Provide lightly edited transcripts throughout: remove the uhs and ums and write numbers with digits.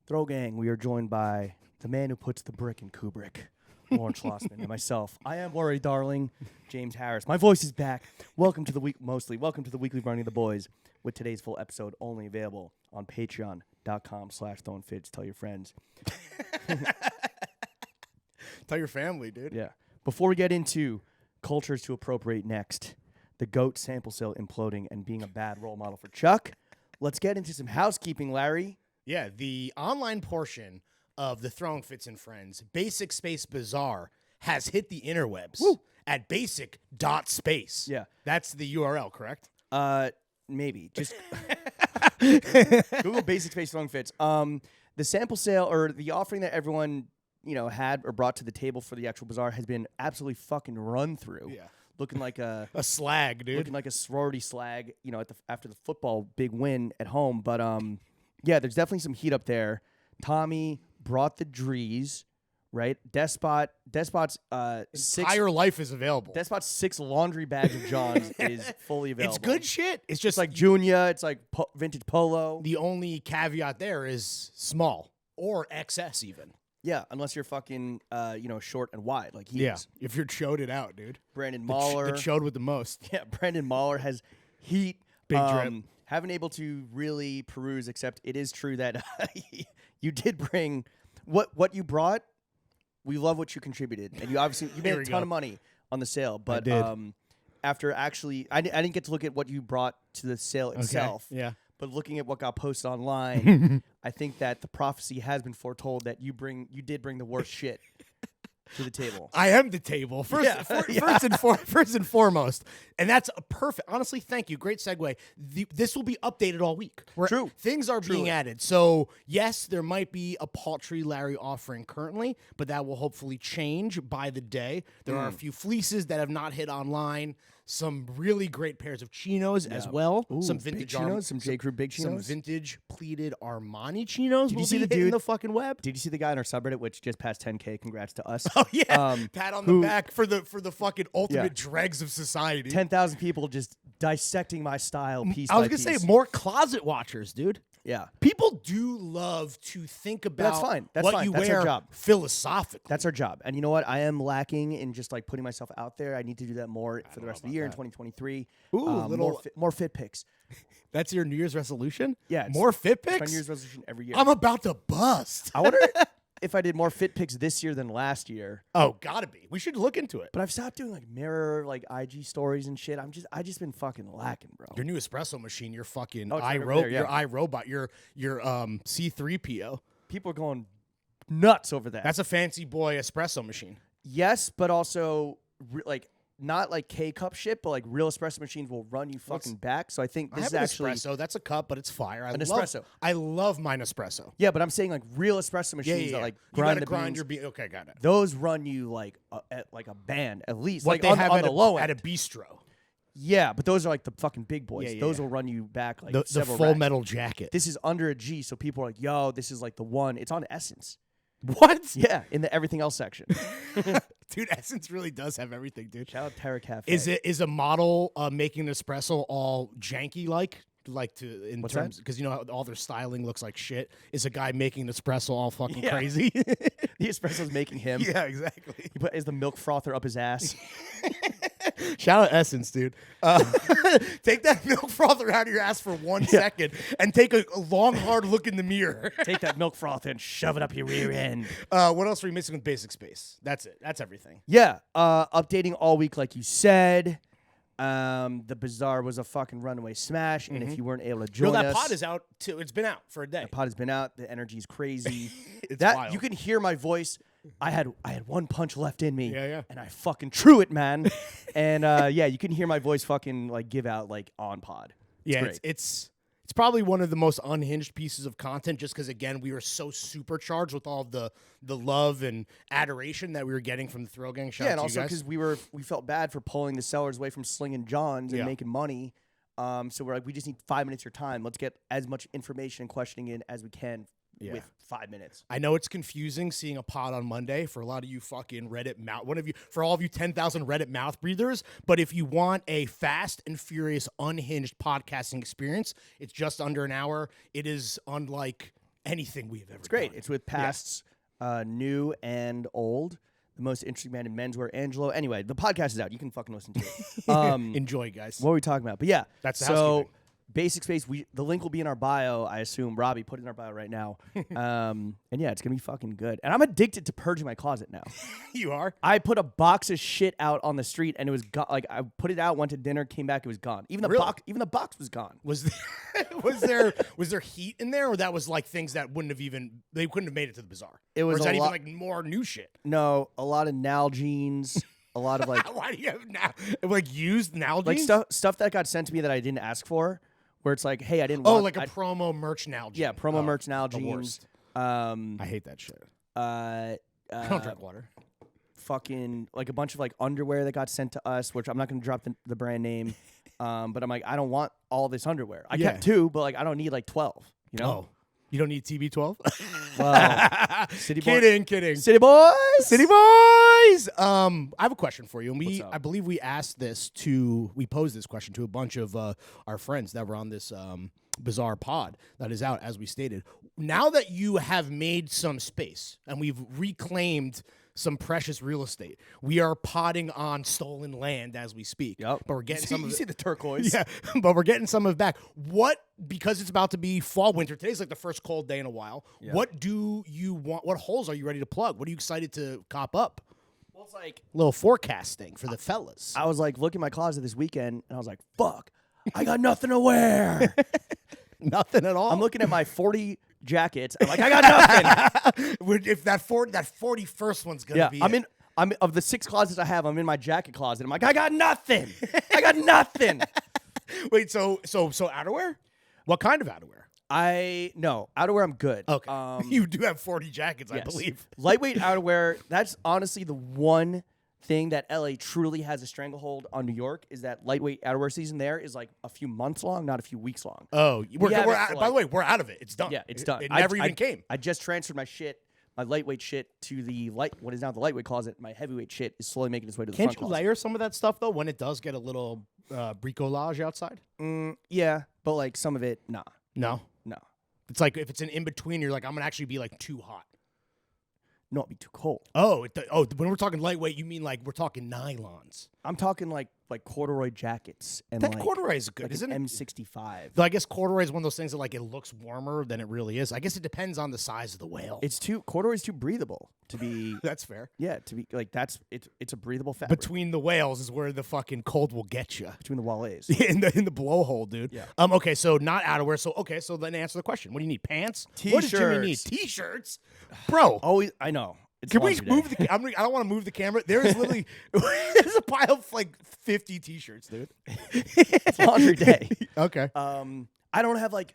Throw Gang, we are joined by the man who puts the brick in Kubrick, Lawrence Schlossman, and myself. I am Worry Darling, James Harris. My voice is back. Welcome to the weekly Running the Boys, with today's full episode only available on patreon.com/throwingfits. Tell your friends. Tell your family, dude. Yeah. Before we get into cultures to appropriate next, the GOAT sample sale imploding and being a bad role model for Chuck, let's get into some housekeeping, Larry. Yeah, the online portion of the Throwing Fits and Friends Basic.Space bazaar has hit the interwebs at Basic.Space. Yeah. That's the URL, correct? Maybe. Just Google Basic.Space Throwing Fits. The sample sale or the offering that everyone, had or brought to the table for the actual bazaar has been absolutely fucking run through. Yeah. Looking like a slag, dude. Looking like a sorority slag, after the football big win at home. But yeah, there's definitely some heat up there. Tommy brought the Drees, right? Despot's entire life is available. Despot's 6 laundry bags of John's is fully available. It's good shit. It's just like Junior. It's like vintage polo. The only caveat there is small or XS even. Yeah, unless you're fucking, short and wide like he is. If you're chode it out, dude. Brandon Mahler. The chode with the most. Yeah, Brandon Mahler has heat. Big drip. Haven't able to really peruse, except it is true that you did bring what you brought. We love what you contributed, and you made a ton of money on the sale. But after actually, I didn't get to look at what you brought to the sale itself. Yeah. But looking at what got posted online, I think that the prophecy has been foretold that you did bring the worst shit to the table. I am the table first and foremost, and that's a perfect. Honestly, thank you. Great segue. This will be updated all week. True. Things are being added. So yes, there might be a paltry Larry offering currently, but that will hopefully change by the day. There are a few fleeces that have not hit online. Some really great pairs of chinos as well. Ooh, some vintage chinos, some J. Crew big chinos. Some vintage pleated Armani chinos. Did you see the dude in the fucking web? Did you see the guy on our subreddit which just passed 10K? Congrats to us. Oh yeah, pat on the back for the fucking ultimate dregs of society. 10,000 people just dissecting my style piece. I was gonna say more closet watchers, dude. Yeah, people do love to think about. That's fine. That's what fine. you That's wear our job. Philosophically. That's our job. And you know what? I am lacking in just like putting myself out there. I need to do that more for the rest of the year in 2023. Ooh, more fit pics. That's your New Year's resolution? Yeah, more fit pics. My New Year's resolution every year. I'm about to bust. I wonder if I did more fit pics this year than last year. Oh, gotta be. We should look into it. But I've stopped doing like mirror, like IG stories and shit. I just been fucking lacking, bro. Your new espresso machine, your fucking your iRobot, your C3PO. People are going nuts over that. That's a fancy boy espresso machine. Yes, but also not like K-cup shit, but like real espresso machines will run you fucking back. So I think this is actually espresso. That's a cup, but it's fire. Espresso. I love mine espresso. Yeah, but I'm saying like real espresso machines that like grind the beans. Your bean. Okay, got it. Those run you like at like a band at least. What like they on, have on at the low at end. a bistro. Yeah, but those are like the fucking big boys. Yeah, those will run you back like the several full racks. metal jacket. This is under a G, so people are like, "Yo, this is like the one." It's on Essence. What? Yeah, in the everything else section. Dude, Essence really does have everything, dude. Shout out Terra Cafe. Is a model making an espresso all janky like What's terms because you know how all their styling looks like shit? Is a guy making an espresso all fucking crazy? The espresso's making him. Yeah, exactly. Is the milk frother up his ass? Shout out Essence, dude. Take that milk frother out of your ass for 1 second and take a long, hard look in the mirror. Take that milk froth and shove it up your rear end. What else are we missing with Basic.Space? That's it. That's everything. Yeah. Updating all week, like you said. The bazaar was a fucking runaway smash, and if you weren't able to join that us, pod is out too. It's been out for a day. The pod has been out. The energy's crazy. It's wild. You can hear my voice. I had one punch left in me. Yeah. And I fucking threw it, man. And you can hear my voice fucking like give out like on pod. It's probably one of the most unhinged pieces of content just because, again, we were so supercharged with all of the love and adoration that we were getting from the Thrill Gang. Shout out and to also you guys. because we felt bad for pulling the sellers away from slinging Johns and Yeah. making money. So we're like, we just need 5 minutes of your time. Let's get as much information and questioning in as we can with 5 minutes. I know it's confusing seeing a pod on Monday for a lot of you fucking Reddit mouth. For all of you 10,000 Reddit mouth breathers. But if you want a fast and furious, unhinged podcasting experience, it's just under an hour. It is unlike anything we have ever. It's great. done. It's with past, new and old. The most interesting man in menswear, Angelo. Anyway, the podcast is out. You can fucking listen to it. Enjoy, guys. What are we talking about? But yeah, That's the so housekeeping. Basic.Space. The link will be in our bio, I assume. Robbie, put it in our bio right now. And yeah, it's gonna be fucking good. And I'm addicted to purging my closet now. You are? I put a box of shit out on the street, and it was like I put it out, went to dinner, came back, it was gone. Even the box was gone. Was there heat in there, or that was like things that they couldn't have made it to the bazaar? It was or is that a even lot- like more new shit? No, a lot of Nalgene's, a lot of like Why do you have now like used Nalgene? like stuff that got sent to me that I didn't ask for. Where it's like, hey, I didn't. Oh, want, like a promo merch Nalgene. yeah, promo merch The Nalgene's. worst. I hate that shit. I don't drink water. Fucking like a bunch of like underwear that got sent to us, which I'm not going to drop the brand name, but I'm like, I don't want all this underwear. I kept 2, but like I don't need like 12. You know? Oh, you don't need TB12. Well, City boy, Kidding. City boys, City boys. I have a question for you, and What's up? I believe we posed this question to a bunch of our friends that were on this Bazaar pod that is out, as we stated. Now that you have made some space and we've reclaimed some precious real estate, we are podding on stolen land as we speak. Yep. But we're getting some of you it. see the turquoise. Yeah, but we're getting some of it back. Because it's about to be fall, winter. Today's like the first cold day in a while. Yeah. What do you want? What holes are you ready to plug? What are you excited to cop up? Well, it's like Little forecasting for the fellas. I was like looking at my closet this weekend, and I was like, fuck, I got nothing to wear. Nothing at all. I'm looking at my 40 jackets. I'm like, I got nothing. If that 41st one's gonna be. I'm of the 6 closets I have. I'm in my jacket closet. I'm like, I got nothing. I got nothing. Wait, so outerwear? What kind of outerwear? No outerwear. I'm good. Okay, you do have 40 jackets, I Yes. believe. Lightweight outerwear. That's honestly the one thing that LA truly has a stranglehold on New York is that lightweight outerwear season there is like a few months long, not a few weeks long. Oh, We have it out, for, by like- the way, we're out of it. It's done. Yeah, it's done. It never I even came. I just transferred my lightweight shit to what is now the lightweight closet. My heavyweight shit is slowly making its way to the Can't front you closet. layer some of that stuff though when it does get a little bricolage outside? Yeah, but like some of it, nah. No. No. It's like if it's an in between, you're like, I'm gonna actually be like too hot. No, it'd be too cold. When we're talking lightweight, you mean like we're talking nylons? I'm talking like corduroy jackets and That like corduroy is good, like isn't an it? M65. Though I guess corduroy is one of those things that like it looks warmer than it really is. I guess it depends on the size of the whale. Corduroy is too breathable to be. That's fair. Yeah, to be like it's a breathable fabric Between the whales is where the fucking cold will get you. between the wallets. in the blowhole, dude. Yeah. Okay, so not outerwear. So then answer the question. What do you need? Pants? What does Jimmy need? T-shirts. T-shirts, bro. Always, I know. It's Can we laundry move day. the? I don't want to move the camera. There is literally there's a pile of like 50 T-shirts, dude. It's laundry day. Okay. I don't have like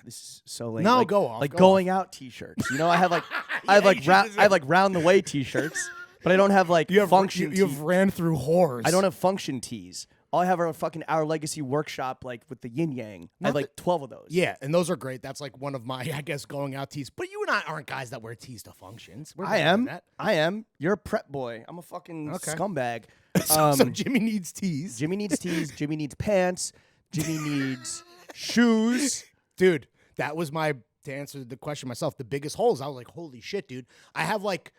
this is so lame. No, like, go off, Like go going out T-shirts. You know, I have like I have Yeah, like you should just- I have like round the way T-shirts, but I don't have like You have function. You have ran through whores. I don't have function tees. All I have are fucking Our Legacy workshop, like with the yin yang. I have like 12 of those. Yeah, and those are great. That's like one of my, I guess, going out tees. But you and I aren't guys that wear tees to functions. We're I better than am. that. I am. You're a prep boy. I'm a fucking scumbag. So Jimmy needs tees. Jimmy needs tees. Jimmy needs pants. Jimmy needs shoes. Dude, that was to answer the question myself, the biggest holes. I was like, holy shit, dude. I have like,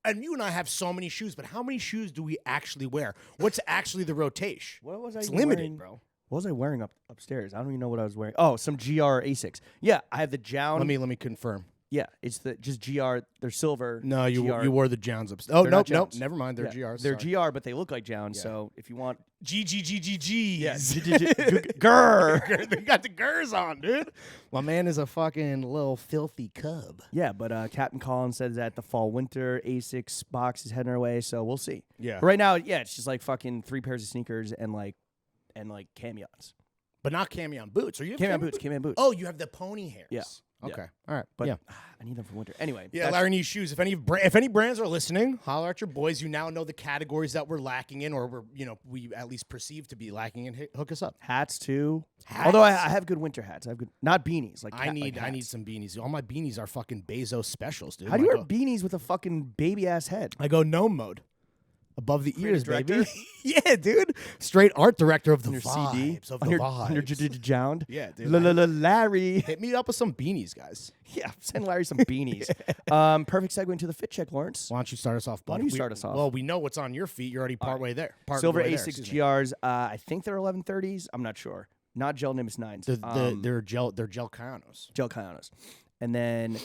and you and I have so many shoes, but how many shoes do we actually wear? What's actually the rotation? What was I It's even limited, wearing? bro. What was I wearing upstairs? I don't even know what I was wearing. Oh, some GR Asics. Yeah, I have the Jown. Let me confirm. Yeah, it's just GR. They're silver. No, you GR. wore the Jowns upstairs. Oh, They're nope, not Jowns. never mind. They're Yeah, GRs. They're sorry. GR, but they look like Jown. So if you want, GGGGGs. yeah, grr. They got the gurs on, dude. My man is a fucking little filthy cub. Yeah, but Captain Collins says that the fall winter Asics box is heading our way, so we'll see. Yeah. But right now, yeah, it's just like fucking 3 pairs of sneakers and camions. But not camion boots. Are you Camion boots. Oh, you have the pony hairs. Yeah. Okay. All right. But yeah. I need them for winter. Anyway. Yeah, that's- Larry needs shoes. If any brands are listening, holler at your boys. You now know the categories that we're lacking in, or we at least perceive to be lacking in. Hook us up. Hats too. Hats? Although I have good winter hats. I have good, not beanies. I need some beanies. All my beanies are fucking Bezos specials, dude. How do you wear beanies with a fucking baby ass head? I go gnome mode. Above the ears, director? baby. Yeah, dude. Straight art director of the On your vibes. CD? Of On the your vibes. jound? Yeah, dude. Larry. Hit me up with some beanies, guys. Yeah, send Larry some beanies. Perfect segue into the fit check, Lawrence. Why don't you start us off, bud? Why don't you start us off? Well, we know what's on your feet. You're already partway there. Part Silver way there, A6 excuse me. GRs. I think they're 1130s. I'm not sure. Not gel Nimbus 9s. They're gel Kyanos. Gel Kyanos. And then,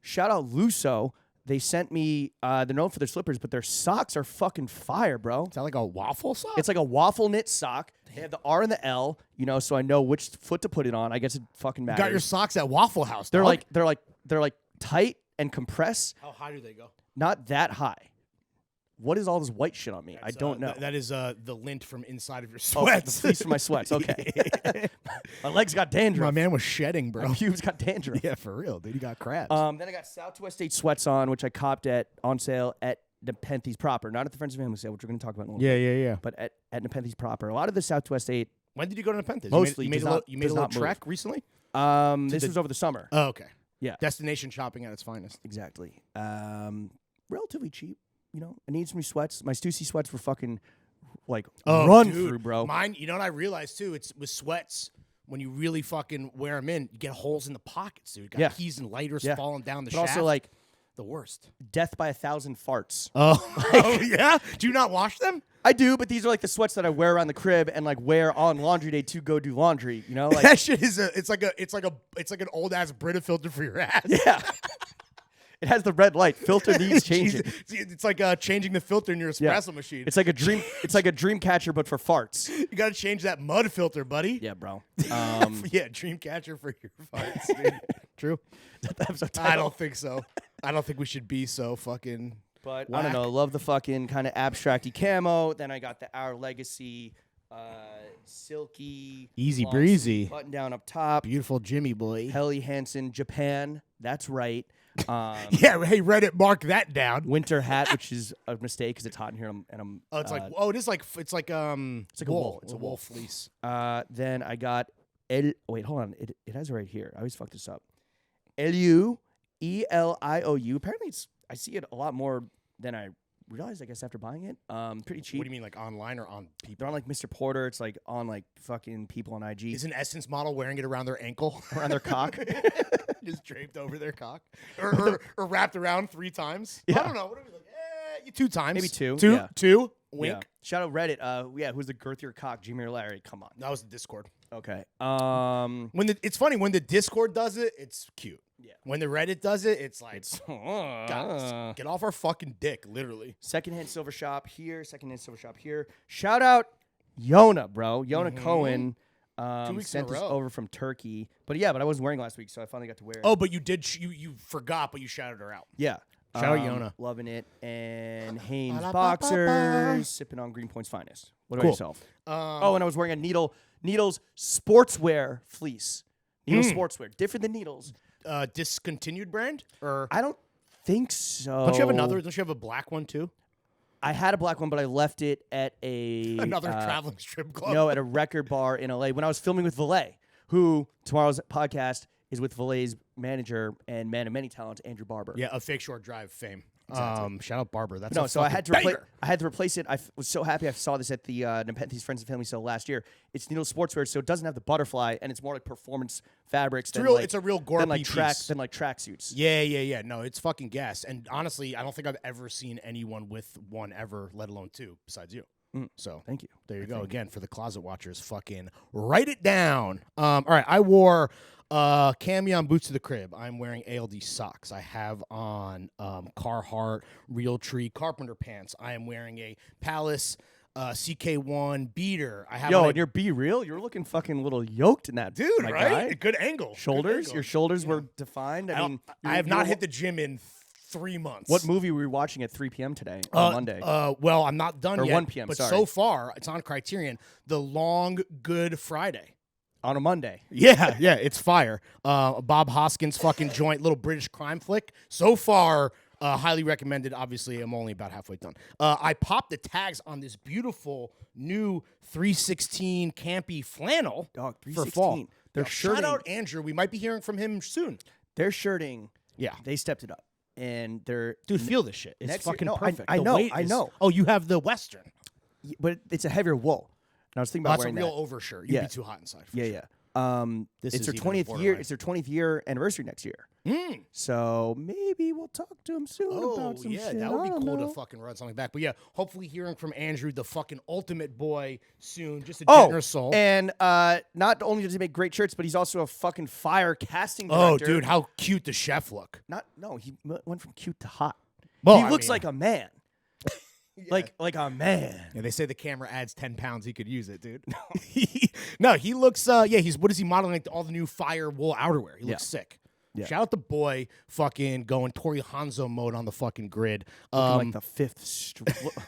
shout out Luso. They sent me, they're known for their slippers, but their socks are fucking fire, bro. Is that like a waffle sock? It's like a waffle knit sock. They have the R and the L, so I know which foot to put it on. I guess it fucking matters. You got your socks at Waffle House. They're dog. like tight and compress. How high do they go? Not that high. What is all this white shit on me? I don't know. That is the lint from inside of your Oh, sweats. the fleece from my sweats. Okay. My legs got dandruff. My man was shedding, bro. My pubes got dandruff. Yeah, for real, dude. You got crabs. Then I got Southwest State sweats on, which I copped on sale at Nepenthes proper, not at the Friends and Family sale, which we're going to talk about in a little bit. Yeah. But at Nepenthes proper. A lot of the Southwest State. When did you go to Nepenthes? Mostly you made a little trek recently? This was over the summer. Oh, okay. Yeah. Destination shopping at its finest. Exactly. Relatively cheap. I need some new sweats. My Stussy sweats were fucking run through, bro. Mine, you know what I realized too? It's with sweats. When you really fucking wear them in, you get holes in the pockets, dude. You got keys and lighters falling down the shaft. But also, the worst. Death by 1,000 farts. Oh, yeah? Do you not wash them? I do, but these are the sweats that I wear around the crib and wear on laundry day to go do laundry. That shit is it's like an old ass Brita filter for your ass. Yeah. It has the red light. Filter needs changing. It's like changing the filter in your espresso machine. It's like a dream. It's like a dream catcher, but for farts. You got to change that mud filter, buddy. Yeah, bro. Yeah, dream catcher for your farts, dude. True. I don't think so. I don't think we should be so fucking. But whack. I don't know. I love the fucking kind of abstracty camo. Then I got the Our Legacy, silky, Easy long breezy. button down up top. Beautiful Jimmy boy. Helly Hansen, Japan. That's right. Yeah, hey Reddit, mark that down. Winter hat, which is a mistake because it's hot in here, and I'm. Oh, it's it's like a wool. It's a wool fleece. Then I got wait, hold on. It has it right here. I always fuck this up. Eliou. Apparently, I see it a lot more than I realized. I guess after buying it, pretty cheap. What do you mean, like online or on people? They're on Mr. Porter. It's on fucking people on IG. Is an Essence model wearing it around their ankle, around their cock, just draped over their cock, or wrapped around 3 times? Yeah. I don't know. What are we like? 2 times, maybe 2. Two. Wink. Yeah. Shout out Reddit. Who's the girthier cock, Jimmy or Larry? Come on. That was the Discord. Okay. It's funny when the Discord does it, it's cute. Yeah. When the Reddit does it, it's like, guys, get off our fucking dick, literally. Secondhand silver shop here. Secondhand silver shop here. Shout out Yona, bro. Yona Cohen. 2 weeks sent in a this row. over from Turkey. But I wasn't wearing last week, so I finally got to wear it. Oh, but you did. You forgot, but you shouted her out. Yeah. Shout out Yona. Loving it. And Hanes boxers. Sipping on Greenpoint's finest. What about yourself? And I was wearing a Needles sportswear fleece. Needles sportswear. Different than Needles. Discontinued brand? Or I don't think so. Don't you have another? Don't you have a black one too? I had a black one, but I left it at Another traveling strip club. No, at a record bar in LA when I was filming with Valet, who tomorrow's podcast is with Valet's manager and man of many talents, Andrew Barber. Yeah, of Fake Shore Drive fame. Exactly. Shout out Barber. That's no. a So I had to banger. I had to replace it. I was so happy I saw this at the Nepenthes Friends and Family sale last year. It's Needle Sportswear, so it doesn't have the butterfly, and it's more like performance fabrics. It's a real gore than like piece. than like tracksuits. Yeah. No, it's fucking gas. And honestly, I don't think I've ever seen anyone with one ever, let alone 2, besides you. So Thank you. There you go. Again, for the closet watchers, fucking write it down. All right, I wore camion boots to the crib. I'm wearing ALD socks. I have on Carhartt Realtree carpenter pants. I am wearing a Palace CK1 beater. I have and you're Be Real. You're looking fucking a little yoked in that, dude, my right? guy. Good angle. Shoulders. Good Your shoulders were defined. I mean, I have not hit the gym in 3 months. What movie were you watching at 3 p.m. today on Monday? Well, I'm not done or yet. 1 p.m., But sorry. so far, it's on Criterion. The Long Good Friday. On a Monday. Yeah, it's fire. Bob Hoskins fucking joint, little British crime flick. So far, highly recommended. Obviously, I'm only about halfway done. I popped the tags on this beautiful new 316 campy flannel Dog, for fall. 316. They're Shout shirting. out Andrew. We might be hearing from him soon. They're shirting. Yeah. They stepped it up. and they're Dude, feel this shit. It's fucking perfect. I know. Oh, you have the Western. But it's a heavier wool. And I was thinking about wearing that. That's a real overshirt. You'd be too hot inside. Yeah. It's their 20th year. It's their 20th year anniversary next year. So maybe we'll talk to him soon about some shit. That would be cool to fucking run something back. But yeah, hopefully hearing from Andrew, the fucking ultimate boy, soon. Just a generous soul. And not only does he make great shirts, but he's also a fucking fire casting director. Oh, dude, how cute the chef look. He went from cute to hot. Well, he looks like a man. Like a man. Yeah, they say the camera adds 10 pounds. He could use it, dude. No, he looks. He's what is he modeling? Like all the new fire wool outerwear. He looks sick. Yeah. Shout out the boy, fucking going Tori Hanzo mode on the fucking grid. Looking like the fifth,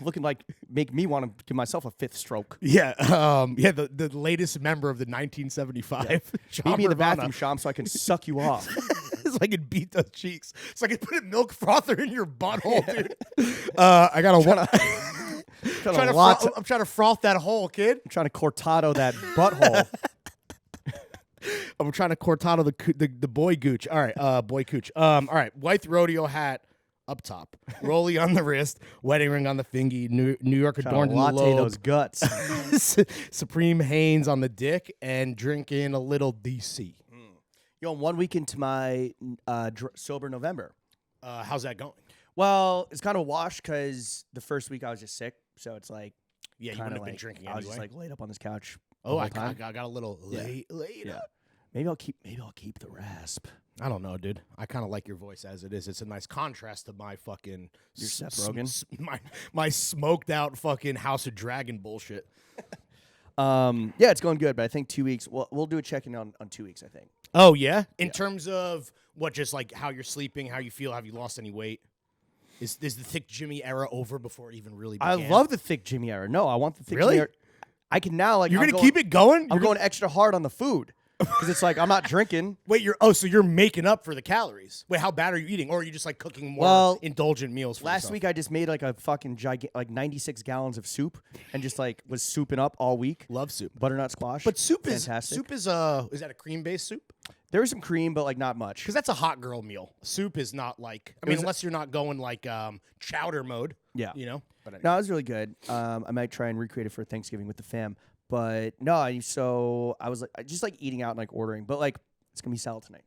looking like make me want to give myself a fifth stroke. Yeah, the latest member of the 1975. Yeah. Meet me in the bathroom, Sham, so I can suck you off. So I can beat those cheeks. So I can put a milk frother in your butthole, dude. I got I'm trying to froth that hole, kid. I'm trying to cortado that butthole. I'm trying to cortado the boy gooch. All right, boy cooch. All right, white rodeo hat up top, rolly on the wrist, wedding ring on the thingy, New York adorned in the lobe. Those guts. Supreme Hanes on the dick, and drinking a little DC. Yo, I'm 1 week into my sober November. How's that going? Well, it's kind of a wash because the first week I was just sick, so it's like you wouldn't have been drinking anyway. I was just like laid up on this couch. Oh, I got a little laid up. Maybe I'll keep the rasp. I don't know, dude. I kind of like your voice as it is. It's a nice contrast to my fucking Seth Rogen. My smoked out fucking House of Dragon bullshit. It's going good, but I think 2 weeks. We'll do a check-in on 2 weeks, I think. Oh yeah, in terms of what, just like how you're sleeping, how you feel, have you lost any weight? Is the thick Jimmy era over before it even really began? I love the thick Jimmy era. No, I want the thick Jimmy era. I can now you're gonna keep it going. I'm going extra hard on the food. Because it's like I'm not drinking. Wait, so you're making up for the calories. Wait, how bad are you eating? Or are you just like cooking more indulgent meals for last yourself? week I just made like a fucking like 96 gallons of soup and just like was souping up all week. Love soup. Butternut squash. But soup is fantastic. is that a cream-based soup? There was some cream, but like not much. Because that's a hot girl meal. Soup is not like, I mean, unless you're not going like chowder mode. Yeah. You know? But anyway. No, it was really good. I might try and recreate it for Thanksgiving with the fam. But no, so I was like just like eating out and like ordering. But like it's gonna be salad tonight.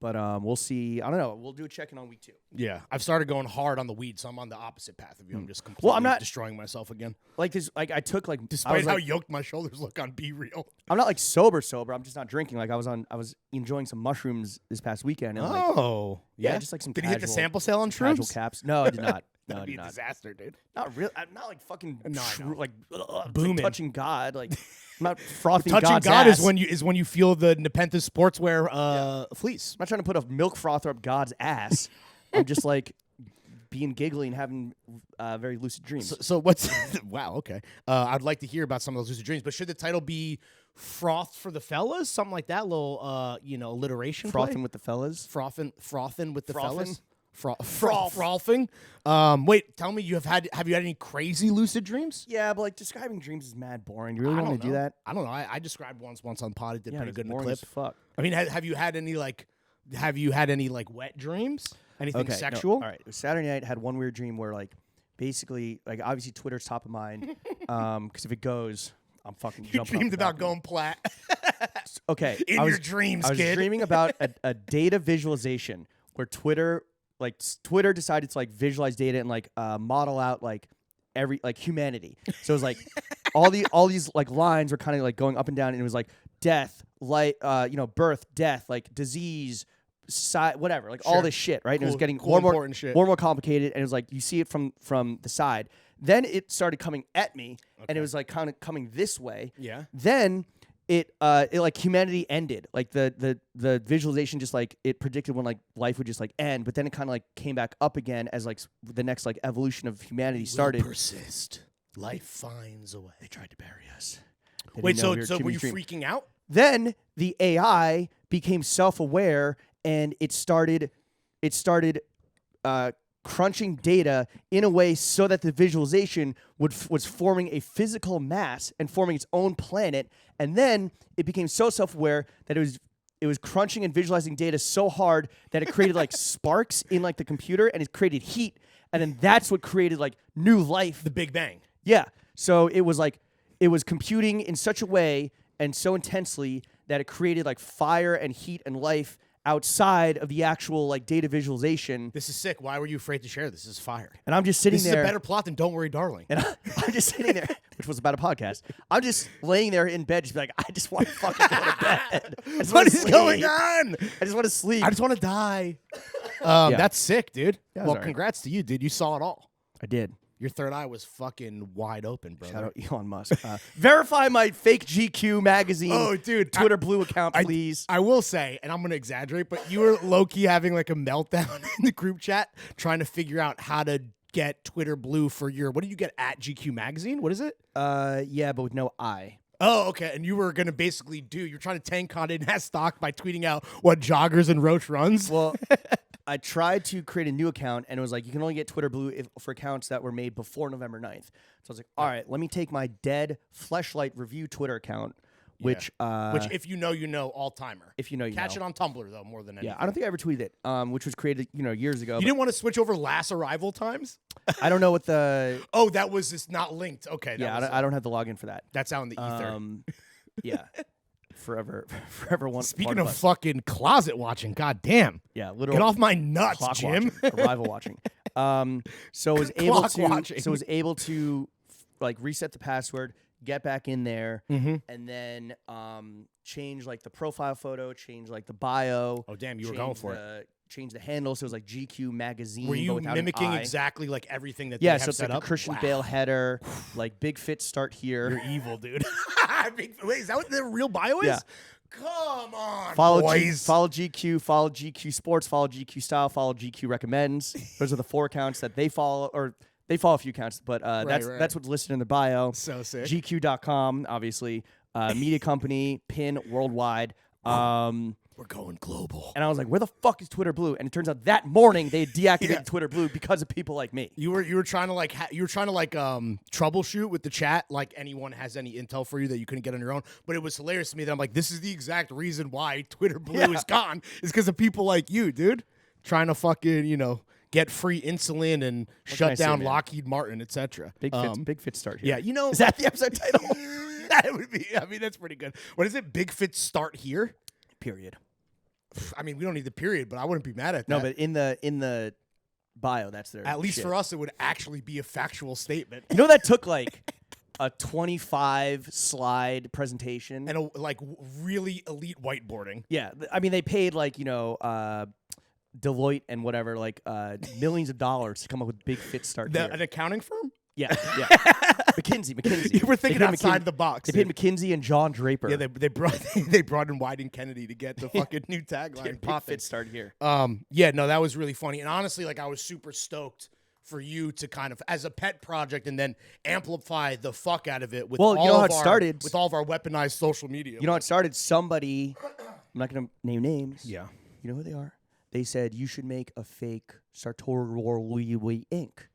But we'll see. I don't know. We'll do a check-in on week 2. Yeah, I've started going hard on the weed, so I'm on the opposite path of you. I'm just completely I'm not destroying myself again. Like this, like I took like despite how yoked my shoulders look on Be Real. I'm not like sober. I'm just not drinking. Like I was enjoying some mushrooms this past weekend. And, yeah, just like some. Did you hit the sample sale on shrooms? Casual caps? No, I did not. That'd be a disaster, dude. Not really. I'm not like fucking booming, like touching God. Like I'm not frothing touching God's God ass. is when you feel the Nepenthes sportswear fleece. I'm not trying to put a milk frother up God's ass. I'm just like being giggly and having very lucid dreams. So what's wow? Okay, I'd like to hear about some of those lucid dreams. But should the title be "Froth for the Fellas"? Something like that, little alliteration. Frothing with the fellas. Frothin with the fellas. Froth. Frothing. Wait, tell me, have you had any crazy lucid dreams? Yeah, but like describing dreams is mad boring. Do you really want to do that? I don't know. I described once on pod. It did pretty good in the clip. As fuck. I mean, have you had any wet dreams? Anything sexual? No. All right. Saturday night, had one weird dream where like basically like obviously Twitter's top of mind because if it goes, I'm fucking jumping. You dreamed about going plat. Okay. In your dreams, I was dreaming about a data visualization where Twitter decided to like visualize data and like model out like every like humanity. So it was like all these like lines were kind of like going up and down, and it was like death, birth, death, like disease, whatever, like all this shit, right? Cool, and it was getting more and more complicated, and it was like you see it from the side. Then it started coming at me, and it was like kind of coming this way. Yeah. Then it like humanity ended. Like the visualization just like it predicted when like life would just like end, but then it kind of like came back up again as like the next like evolution of humanity started. Persist. Life finds a way. They tried to bury us. Wait, so were you freaking out? Then the AI became self-aware and it started crunching data in a way so that the visualization was forming a physical mass and forming its own planet. And then it became so self-aware that it was crunching and visualizing data so hard that it created like sparks in like the computer, and it created heat, and then that's what created like new life. The Big Bang. Yeah. So it was computing in such a way and so intensely that it created like fire and heat and life outside of the actual like data visualization. This is sick. Why were you afraid to share this? This is fire. And I'm just sitting there. This is a better plot than Don't Worry, Darling. And I'm just sitting there, which was about a podcast. I'm just laying there in bed, just be like, I just want to fucking go to bed. What is going on? I just want to sleep. I just want to die. That's sick, dude. Yeah, well, right. Congrats to you, dude. You saw it all. I did. Your third eye was fucking wide open, brother. Shout out Elon Musk. Verify my fake GQ magazine. Oh, dude. Twitter Blue account, please. I will say, and I'm going to exaggerate, but you were low-key having like a meltdown in the group chat trying to figure out how to get Twitter Blue for your, what did you get at GQ magazine? What is it? Yeah, but with no I. Oh, okay. And you were going to basically you're trying to tank on it in that stock by tweeting out what joggers and Roach runs? Well, I tried to create a new account, and it was like, you can only get Twitter Blue for accounts that were made before November 9th. So I was like, all right, let me take my dead Fleshlight Review Twitter account, which if you know, all-timer. If you know, you Catch know. it on Tumblr, though, more than anything. Yeah, I don't think I ever tweeted it, which was created, years ago. You didn't want to switch over last arrival times? I don't know what the... Oh, that was just not linked. Okay. I don't have the login for that. That's out in the ether. Yeah. Forever one. Speaking of fucking closet watching, goddamn. Yeah, literally. Get off my nuts, Clock Jim. Watching, arrival watching. So I was able to like reset the password, get back in there, and then change like the profile photo, change like the bio. Oh damn, you were going for it. Change the handle so it was like GQ magazine. Were you but mimicking an I. exactly like everything that? Yeah, they have so it's set like up? a Christian Bale header, like big fit start here. You're evil, dude. Wait, is that what the real bio is? Yeah. Come on, follow boys. Follow GQ, follow GQ Sports, follow GQ Style, follow GQ Recommends. Those are the 4 accounts that they follow, or they follow a few accounts, but that's what's listed in the bio. So sick. GQ.com, obviously, media company, PIN worldwide. We're going global. And I was like, where the fuck is Twitter Blue? And it turns out that morning they deactivated Twitter Blue because of people like me. You were trying to troubleshoot with the chat, like anyone has any intel for you that you couldn't get on your own. But it was hilarious to me that I'm like, this is the exact reason why Twitter Blue is gone, is because of people like you, dude, trying to fucking get free insulin and shut down Lockheed Martin, etc. Big fit start here. Yeah, is that the episode title? That would be. I mean, that's pretty good. What is it? Big fit start here. Period. I mean, we don't need the period, but I wouldn't be mad at that. No, but in the bio, that's their At least shit. for us, it would actually be a factual statement. That took like a 25 slide presentation And really elite whiteboarding. Yeah, I mean they paid like Deloitte and whatever like millions of dollars to come up with big fit start here. An accounting firm? Yeah. McKinsey. You were thinking outside the box. They paid McKinsey and John Draper. Yeah, they brought in Wyden Kennedy to get the fucking new tagline. Big fit start here. Yeah, no, that was really funny. And honestly, like I was super stoked for you to kind of as a pet project and then amplify the fuck out of it with all of our weaponized social media. You know how it started? Somebody, I'm not going to name names. Yeah. You know who they are? They said you should make a fake Sartorial ink.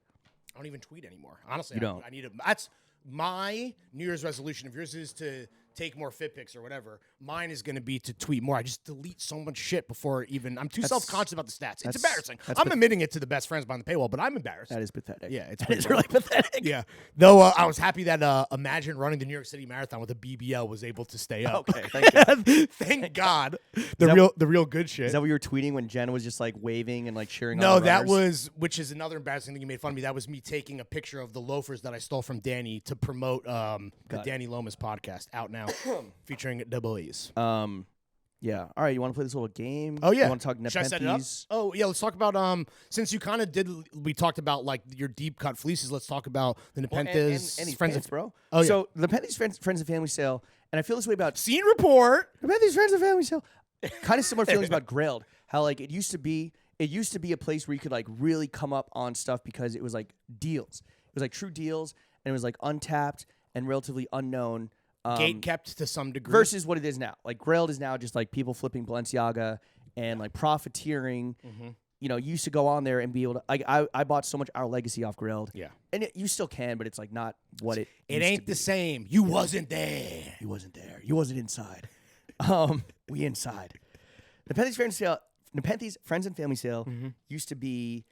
I don't even tweet anymore. Honestly, you don't. I need that's my New Year's resolution. If yours is to take more fit pics or whatever, mine is going to be to tweet more. I just delete so much shit before even. I'm too self-conscious about the stats. It's embarrassing. I'm admitting it to the best friends behind the paywall, but I'm embarrassed. That is pathetic. Yeah, it's really pathetic. Yeah. Though I was happy that Imagine running the New York City Marathon with a BBL was able to stay up. Okay, thank you. Thank God. The real good shit. Is that what you were tweeting when Jen was just like waving and like cheering on No, the that runners? was, which is another embarrassing thing you made fun of me. That was me taking a picture of the loafers that I stole from Danny to promote the Danny Lomas podcast out now featuring Double E's. Yeah. All right. You want to play this little game? Oh yeah. You want to talk Nepenthes? Should I set it up? Oh yeah. Let's talk about since you kind of did. We talked about like your deep cut fleeces. Let's talk about the Nepenthes and friends pants, of bro. Oh yeah. So the Nepenthes friends and family sale, and I feel this way about Scene report. Nepenthes friends and family sale. Kind of similar feelings about Grailed. How like it used to be a place where you could like really come up on stuff because it was like deals. It was like true deals, and it was like untapped and relatively unknown. Gate kept to some degree. Versus what it is now. Like Grailed is now just like people flipping Balenciaga and like profiteering. Mm-hmm. You used to go on there and be able to. Like I bought so much Our Legacy off Grailed. Yeah, and you still can, but it's like not what it. It ain't the same. You wasn't there. You wasn't there. You wasn't inside. We inside. Nepenthes Friends and Family Sale used to be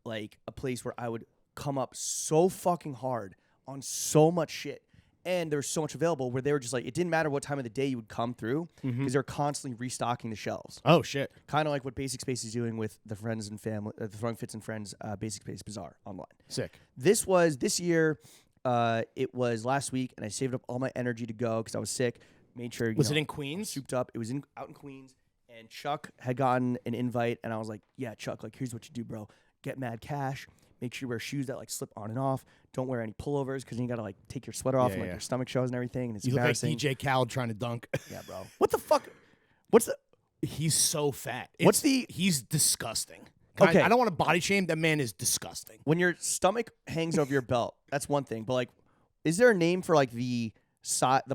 like a place where I would come up so fucking hard on so much shit. And there was so much available where they were just like, it didn't matter what time of the day you would come through because they're constantly restocking the shelves. Oh, shit. Kind of like what Basic.Space is doing with the Friends and Family, the Throwing Fits and Friends Basic.Space Bazaar online. Sick. This year, it was last week, and I saved up all my energy to go because I was sick. Made sure, Was it in Queens? Souped up. It was out in Queens, and Chuck had gotten an invite, and I was like, yeah, Chuck, like, here's what you do, bro. Get mad cash. Make sure you wear shoes that like slip on and off. Don't wear any pullovers because then you gotta like take your sweater off and like your stomach shows and everything. And it's embarrassing. You look like DJ Khaled trying to dunk. Yeah, bro. What the fuck? What's the? He's so fat. He's disgusting. Okay. I don't want to body shame. That man is disgusting. When your stomach hangs over your belt, that's one thing. But like, is there a name for like the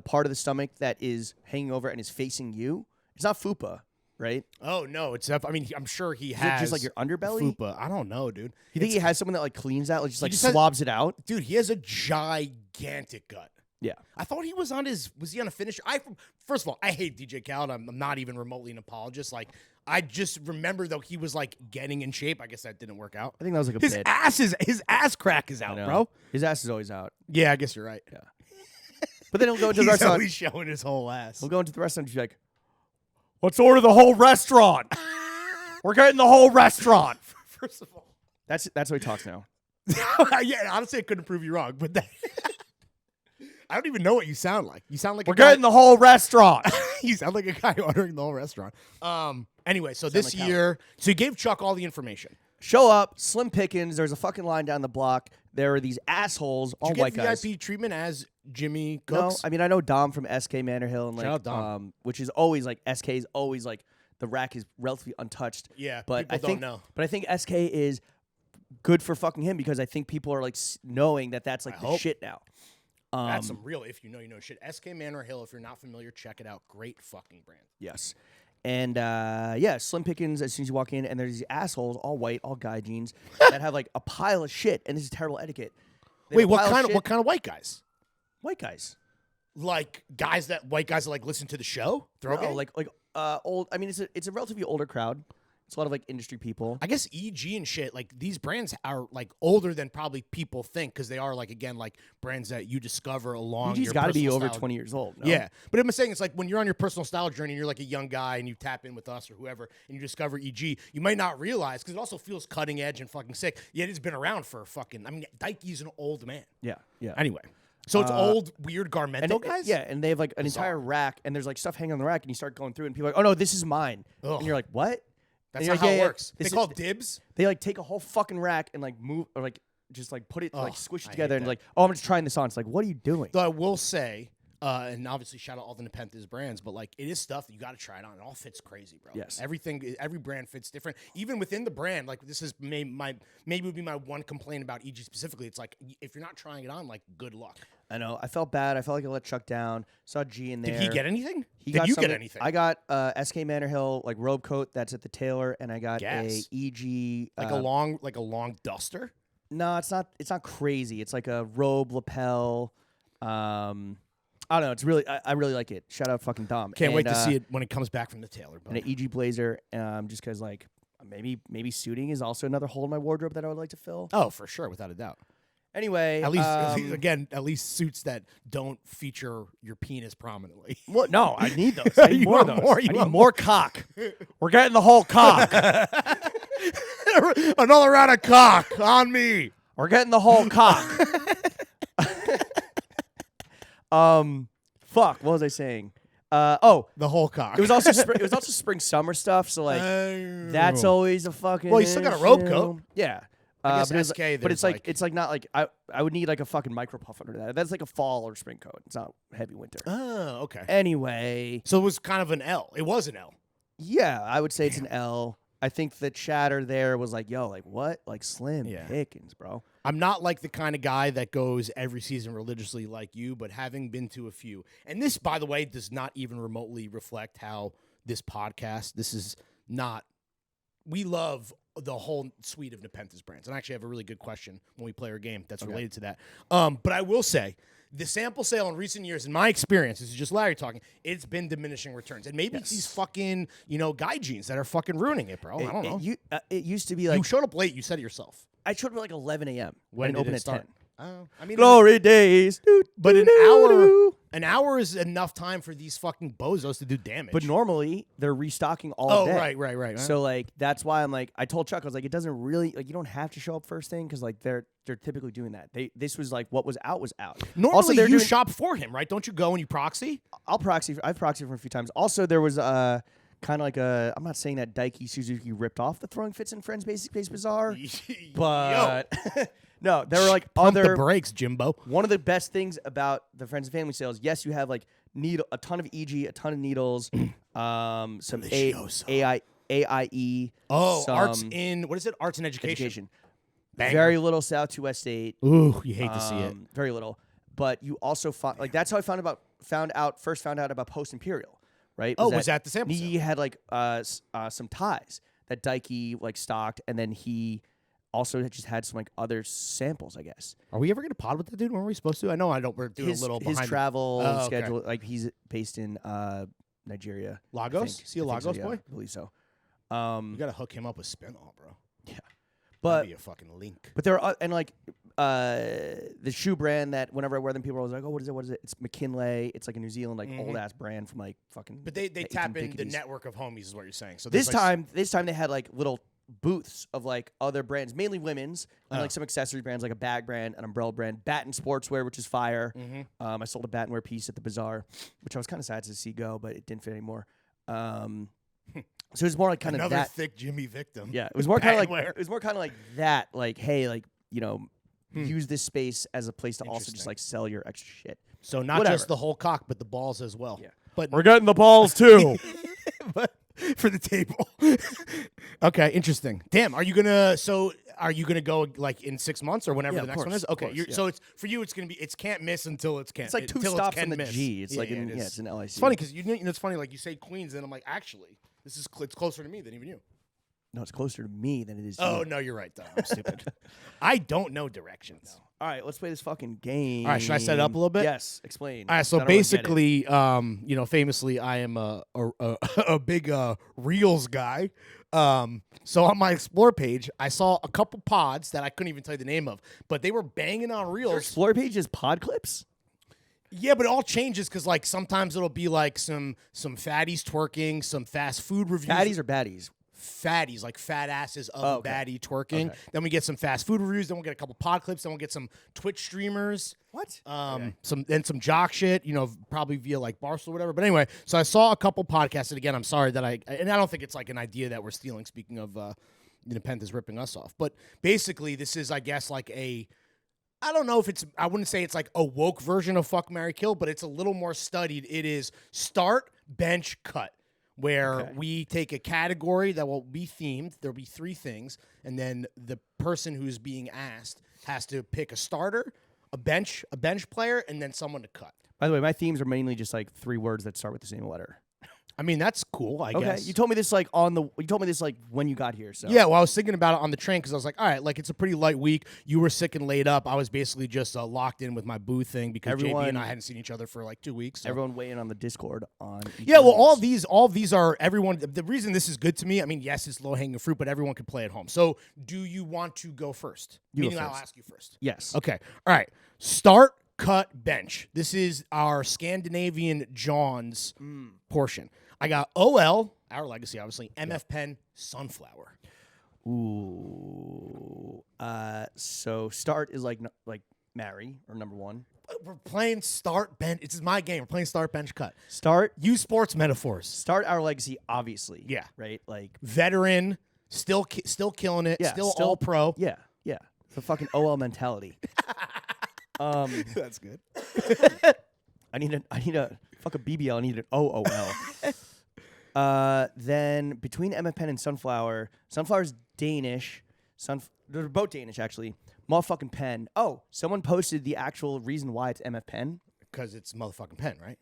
part of the stomach that is hanging over and is facing you? It's not fupa. Right? Oh, no. I'm sure he Is has. it just like your underbelly? Fupa. I don't know, dude. You think he has someone that like cleans that, like just like swabs it out? Dude, he has a gigantic gut. Yeah. I thought he was on a finisher? First of all, I hate DJ Khaled. I'm not even remotely an apologist. Like, I just remember though he was like getting in shape. I guess that didn't work out. I think that was like a his bit. His ass crack is out, bro. His ass is always out. Yeah, I guess you're right. Yeah. But then he'll go into the restaurant. He's always showing his whole ass. He'll go into the restaurant and be like, let's order the whole restaurant. We're getting the whole restaurant. First of all, that's how he talks now. Yeah, honestly, I couldn't prove you wrong, but I don't even know what you sound like. You sound like we're getting the whole restaurant. You sound like a guy ordering the whole restaurant. Anyway, so this year, so you gave Chuck all the information. Show up, slim pickings. There's a fucking line down the block. There are these assholes, all white guys. VIP treatment as Jimmy Cooks? No, I mean I know Dom from SK Manor Hill, and like, shout out Dom. Which is always like SK is always like the rack is relatively untouched. Yeah, but people don't know. But I think SK is good for fucking him because I think people are like knowing that that's like the shit now. That's some real, if you know shit. SK Manor Hill, if you're not familiar, check it out. Great fucking brand. Yes. And slim pickings as soon as you walk in, and there's these assholes, all white, all guy jeans, that have like a pile of shit, and this is terrible etiquette. Wait, what kind of white guys? White guys. Like white guys that like listen to the show? No, like old. I mean, it's a relatively older crowd. It's a lot of like industry people. I guess EG and shit, like these brands are like older than probably people think because they are like, again, like brands that you discover along EG's your got to be over style. 20 years old. No? Yeah. But I'm saying it's like when you're on your personal style journey and you're like a young guy and you tap in with us or whoever and you discover EG, you might not realize because it also feels cutting edge and fucking sick. Yet it's been around for Dikey's an old man. Yeah. Yeah. Anyway. So it's old, weird Garmento guys? Yeah, and they have like an entire rack and there's like stuff hanging on the rack and you start going through and people are like, oh no, this is mine. Ugh. And you're like, what? That's not how it works. They call dibs. They like take a whole fucking rack and like move or like just like put it like squish it together and like, oh, I'm just trying this on. It's like, what are you doing? Though I will say, and obviously shout out all the Nepenthes brands, but like it is stuff that you got to try it on. It all fits crazy, bro. Yes. Every brand fits different. Even within the brand, like this is maybe would be my one complaint about EG specifically. It's like if you're not trying it on, like good luck. I know. I felt bad. I felt like I let Chuck down. Saw G in there. Did he get anything? Did you get anything? I got SK Manor Hill like robe coat that's at the tailor, and I got a EG like a long duster. No, it's not. It's not crazy. It's like a robe lapel. I don't know. It's really. I really like it. Shout out fucking Dom. Can't wait to see it when it comes back from the tailor. And an EG blazer. Just because like maybe suiting is also another hole in my wardrobe that I would like to fill. Oh, for sure, without a doubt. Anyway, at least suits that don't feature your penis prominently. What? No, I need those. I need more of those. I need more cock. We're getting the whole cock. Another round of cock on me. We're getting the whole cock. Fuck. What was I saying? The whole cock. It was also spring summer stuff. So like that's always a fucking. Well, you still got a robe coat. Yeah. I guess but it's like not like I would need like a fucking micro puff under that. That's like a fall or spring coat. It's not heavy winter. Oh, okay. Anyway, so it was kind of an L. It was an L. Yeah, I would say it's an L. I think the chatter there was like, yo, like what? Like slim pickings, bro. I'm not like the kind of guy that goes every season religiously like you, but having been to a few, and this, by the way, does not even remotely reflect how this podcast. This is not. We love the whole suite of Nepenthes brands. And I actually have a really good question when we play our game that's related to that. But I will say, the sample sale in recent years, in my experience, this is just Larry talking, it's been diminishing returns. And maybe it's these fucking, guy jeans that are fucking ruining it, bro. I don't know. It used to be like... You showed up late. You said it yourself. I showed up at like 11 a.m. When did open it at start? 10. Oh, I mean, Glory days. But an hour is enough time for these fucking bozos to do damage. But normally they're restocking all day. Oh, right. So like that's why I'm like, I told Chuck, I was like, it doesn't really like you don't have to show up first thing because like they're typically doing that. This was like what was out was out. Normally also, you shop for him, right? Don't you go and you proxy? I've proxied for him a few times. Also, there was kind of like I'm not saying that Daiki Suzuki ripped off the Throwing Fits and Friends Basic.Space bazaar, but no, there were like Pump other the brakes, Jimbo. One of the best things about the Friends and Family sales, yes, you have like a ton of EG, a ton of needles, some AIE. Oh, some arts in what is it? Arts and education. Very little South to West State. Ooh, you hate to see it. Very little. But you also like that's how I found out about Post Imperial, right? Was that the sample? He had like some ties that Daiki like stocked, and then he also just had some like other samples, I guess. Are we ever gonna pod with that dude? When are we supposed to? I know I don't. We're doing a little behind his travel schedule. Okay. Like he's based in Nigeria. Lagos? Is he a Lagos so, boy? I believe so. You gotta hook him up with Spinall, bro. Yeah, That'd but be a fucking link. But there are and like the shoe brand that whenever I wear them, people are always like, "Oh, what is it? What is it?" It's McKinley. It's like a New Zealand like old ass brand from like fucking. But they tap in the network of homies, is what you're saying. So this time they had like little booths of like other brands, mainly women's, and like some accessory brands, like a bag brand, an umbrella brand, Batten Sportswear, which is fire. I sold a Battenwear piece at the bazaar, which I was kind of sad to see go, but it didn't fit anymore. So it was more like kind of that thick Jimmy victim. Yeah, it was more kind of like that. Like, hey, like use this space as a place to also just like sell your extra shit. So not just the whole cock, but the balls as well. Yeah, but we're getting the balls too. But for the table. Okay, interesting. Damn, are you gonna go like in 6 months or whenever the next one is? Okay, so it's for you. It's gonna be can't miss until it's can't. It's like two stops on the G. It's like it's in LIC. It's funny because it's funny like you say Queens and I'm like actually it's closer to me than even you. No, it's closer to me than it is. Oh no, you're right though. I'm stupid. I don't know directions. No. All right, let's play this fucking game. All right, should I set it up a little bit? Yes, explain. All right, so basically, famously, I am a big Reels guy. So on my Explore page, I saw a couple pods that I couldn't even tell you the name of, but they were banging on Reels. Your Explore page is pod clips? Yeah, but it all changes because like sometimes it'll be like some fatties twerking, some fast food reviews. Fatties or baddies? Fatties, like fat asses of a baddie twerking. Okay. Then we get some fast food reviews. Then we'll get a couple pod clips. Then we'll get some Twitch streamers. What? Some jock shit. Probably via like Barstool or whatever. But anyway, so I saw a couple podcasts. And again, I'm sorry that I don't think it's like an idea that we're stealing. Speaking of Nepenthes ripping us off, but basically this is, I guess, like I don't know if it's. I wouldn't say it's like a woke version of Fuck, Marry, Kill, but it's a little more studied. It is start, bench, cut. Where we take a category that will be themed. There'll be 3 things, and then the person who's being asked has to pick a starter, a bench player, and then someone to cut. By the way, my themes are mainly just like 3 words that start with the same letter. I mean, that's cool, I guess. You told me this like when you got here. So yeah, well, I was thinking about it on the train because I was like, all right, like it's a pretty light week. You were sick and laid up. I was basically just locked in with my booth thing because JB and I hadn't seen each other for like 2 weeks. So. Everyone weighing on the Discord on. Well, all these are everyone. The reason this is good to me, I mean, yes, it's low hanging fruit, but everyone can play at home. So, do you want to go first? Meaning, I'll ask you first. Yes. Okay. All right. Start, cut, bench. This is our Scandinavian John's portion. I got OL, our legacy, obviously. MF Pen, Sunflower. Ooh. So start is like marry or number 1. We're playing start, bench. It's my game. We're playing start, bench, cut. Start. Use sports metaphors. Start our legacy, obviously. Yeah. Right? Like. Veteran, still killing it, still all pro. Yeah. Yeah. The fucking OL mentality. That's good. I need a fuck a BBL. I need an OOL. Then between MF Pen and Sunflower, Sunflower's Danish. They're both Danish actually. Motherfucking Pen. Oh, someone posted the actual reason why it's MF Pen. Because it's motherfucking Pen, right?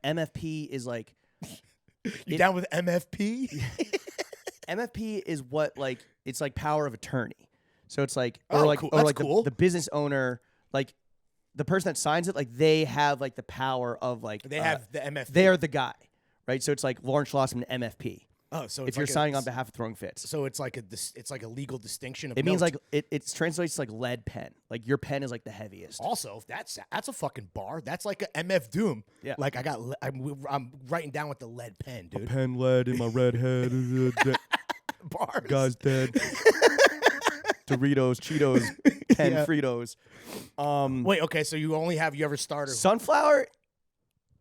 MFP is like. You down with MFP? MFP is what like it's like power of attorney. So it's like cool. That's cool. The business owner like. the person that signs it, like they have like the power of like They have the MFP. They are the guy, right? So it's like Lawrence Schlossman, MFP. Oh, so if you're signing on behalf of Throwing Fits, so it's like a legal distinction. Of it means like it translates to like lead pen. Like your pen is like the heaviest. Also, that's a fucking bar. That's like a MF Doom. Yeah. Like I'm writing down with the lead pen, dude. Pen lead in my red head. Bars. Guy's dead. Doritos, Cheetos, pen Fritos. Wait, okay, so you ever started Sunflower?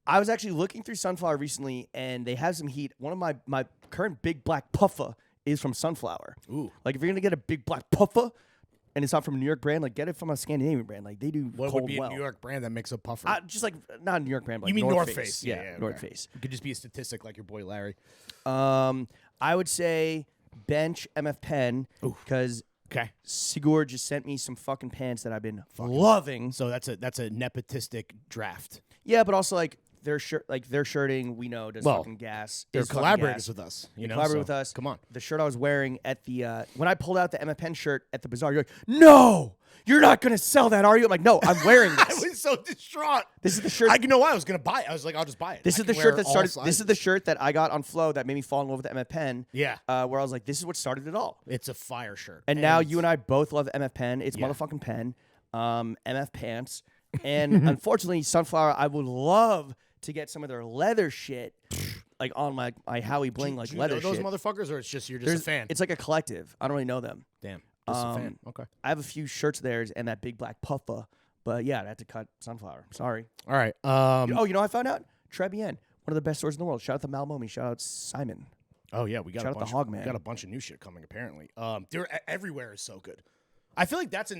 I was actually looking through Sunflower recently, and they have some heat. One of my current big black puffer is from Sunflower. Ooh. Like, if you're going to get a big black puffer, and it's not from a New York brand, like, get it from a Scandinavian brand. Like, they do What cold would be well. a New York brand that makes a puffer? Just like, not a New York brand, but like you mean North Face? Face. Yeah, North Face. It could just be a statistic like your boy Larry. I would say bench MF Pen, because Okay. Sigurd just sent me some fucking pants that I've been loving. So that's a nepotistic draft. Yeah, but also, like, their shirting, we know, does fucking gas. They're is fucking collaborators gas. with us. They collaborate with us. Come on. The shirt I was wearing at the when I pulled out the MF Pen shirt at the bazaar, you're like, no, you're not gonna sell that, are you? I'm like, no, I'm wearing this. I was so distraught. This is the shirt. You know why I was gonna buy it? I was like, I'll just buy it. This is the shirt that started. This is the shirt that I got on Flow that made me fall in love with the MF Pen. Yeah. Where I was like, this is what started it all. It's a fire shirt. And now you and I both love MF Pen. It's motherfucking Pen. MF Pants. And unfortunately, Sunflower, I would love to get some of their leather shit, like on my Howie Bling, like leather those shit. motherfuckers, or you're just a fan? It's like a collective. I don't really know them. Damn, just a fan. Okay. I have a few shirts theirs and that big black puffer, but yeah, I had to cut Sunflower. Sorry. All right. You know, I found out Trebien, one of the best stores in the world. Shout out to Malmomi. Shout out Simon. Oh yeah, we got Shout out to Hogman. We got a bunch of new shit coming. Apparently, everywhere is so good. I feel like that's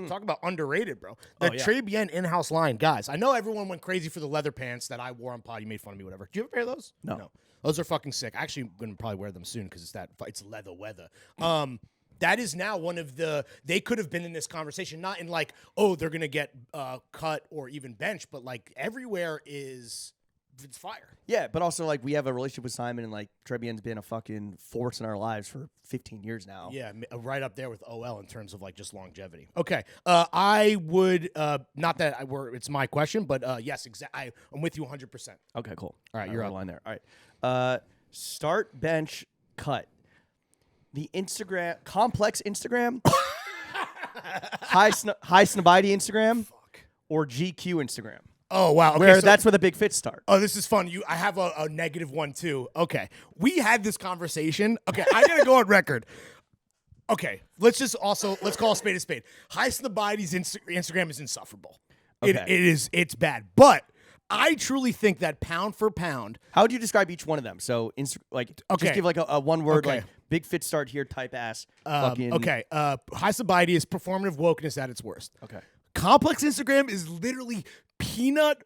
talk about underrated, bro. The Trebien in-house line, guys. I know everyone went crazy for the leather pants that I wore on pod. You made fun of me, whatever. Do you ever pair those? No. Those are fucking sick. Actually, I'm gonna probably wear them soon because it's leather weather. That is now one of they could have been in this conversation, not in like, oh, they're gonna get cut or even bench, but like everywhere it's fire. Yeah, but also like we have a relationship with Simon, and like Trebien's been a fucking force in our lives for 15 years now. Yeah, right up there with OL in terms of like just longevity. Okay, I would not that it's my question, but yes, exactly. I'm with you 100%. Okay, cool. All right, you're on line there. All right, start, bench, cut. The Instagram complex Instagram, high snobity Instagram, or GQ Instagram. Oh wow! Okay, that's where the big fits start. Oh, this is fun. I have a negative one too. Okay, we had this conversation. Okay, I gotta go on record. Okay, let's call a spade a spade. High Snobity's Instagram is insufferable. Okay. It's bad. But I truly think that pound for pound. How would you describe each one of them? So, just give like a one word, like big fit start here type ass. Okay, High Snobity is performative wokeness at its worst. Okay. Complex Instagram is literally peanut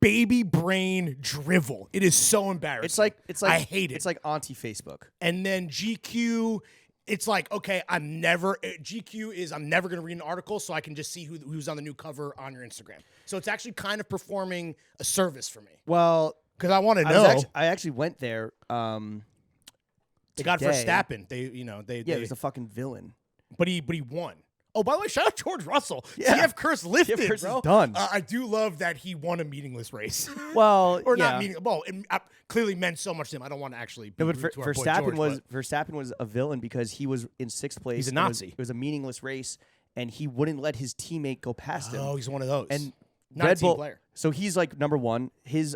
baby brain drivel. It is so embarrassing. It's like I hate it. It's like auntie Facebook. And then GQ, it's like, okay, I'm never gonna read an article, so I can just see who's on the new cover on your Instagram. So it's actually kind of performing a service for me. Well, because I want to know. I actually went there. They got Verstappen. They was a fucking villain. But he won. Oh, by the way, shout out George Russell. Yeah. TF Curse lifted, TF Curse bro. Is done. I do love that he won a meaningless race. Well, or not meaningless. Well, it clearly meant so much to him. I don't want to actually. No, but Verstappen was a villain because he was in 6th place. He's a Nazi. It was a meaningless race, and he wouldn't let his teammate go past him. Oh, he's one of those. And not Red a team Bull, player. So he's like number one. His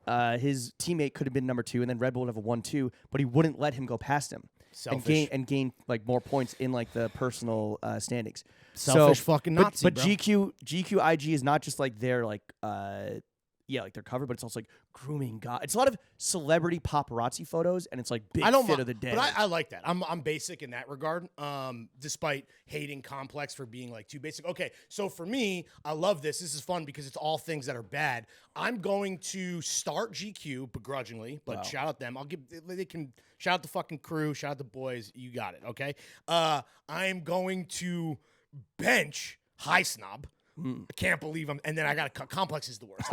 teammate could have been number 2, and then Red Bull would have a 1-2, but he wouldn't let him go past him. Selfish. And gain like more points in like the personal standings. Selfish fucking Nazi. But bro. GQ IG is not just like their like like their cover, but it's also like grooming God. It's a lot of celebrity paparazzi photos, and it's like big fit of the day. But I like that. I'm basic in that regard. Despite hating Complex for being like too basic. Okay, so for me, I love this. This is fun because it's all things that are bad. I'm going to start GQ begrudgingly, but shout out them. They can shout out the fucking crew, shout out the boys. You got it. Okay. I'm going to bench High Snob. I can't believe him. And then I got Complex is the worst.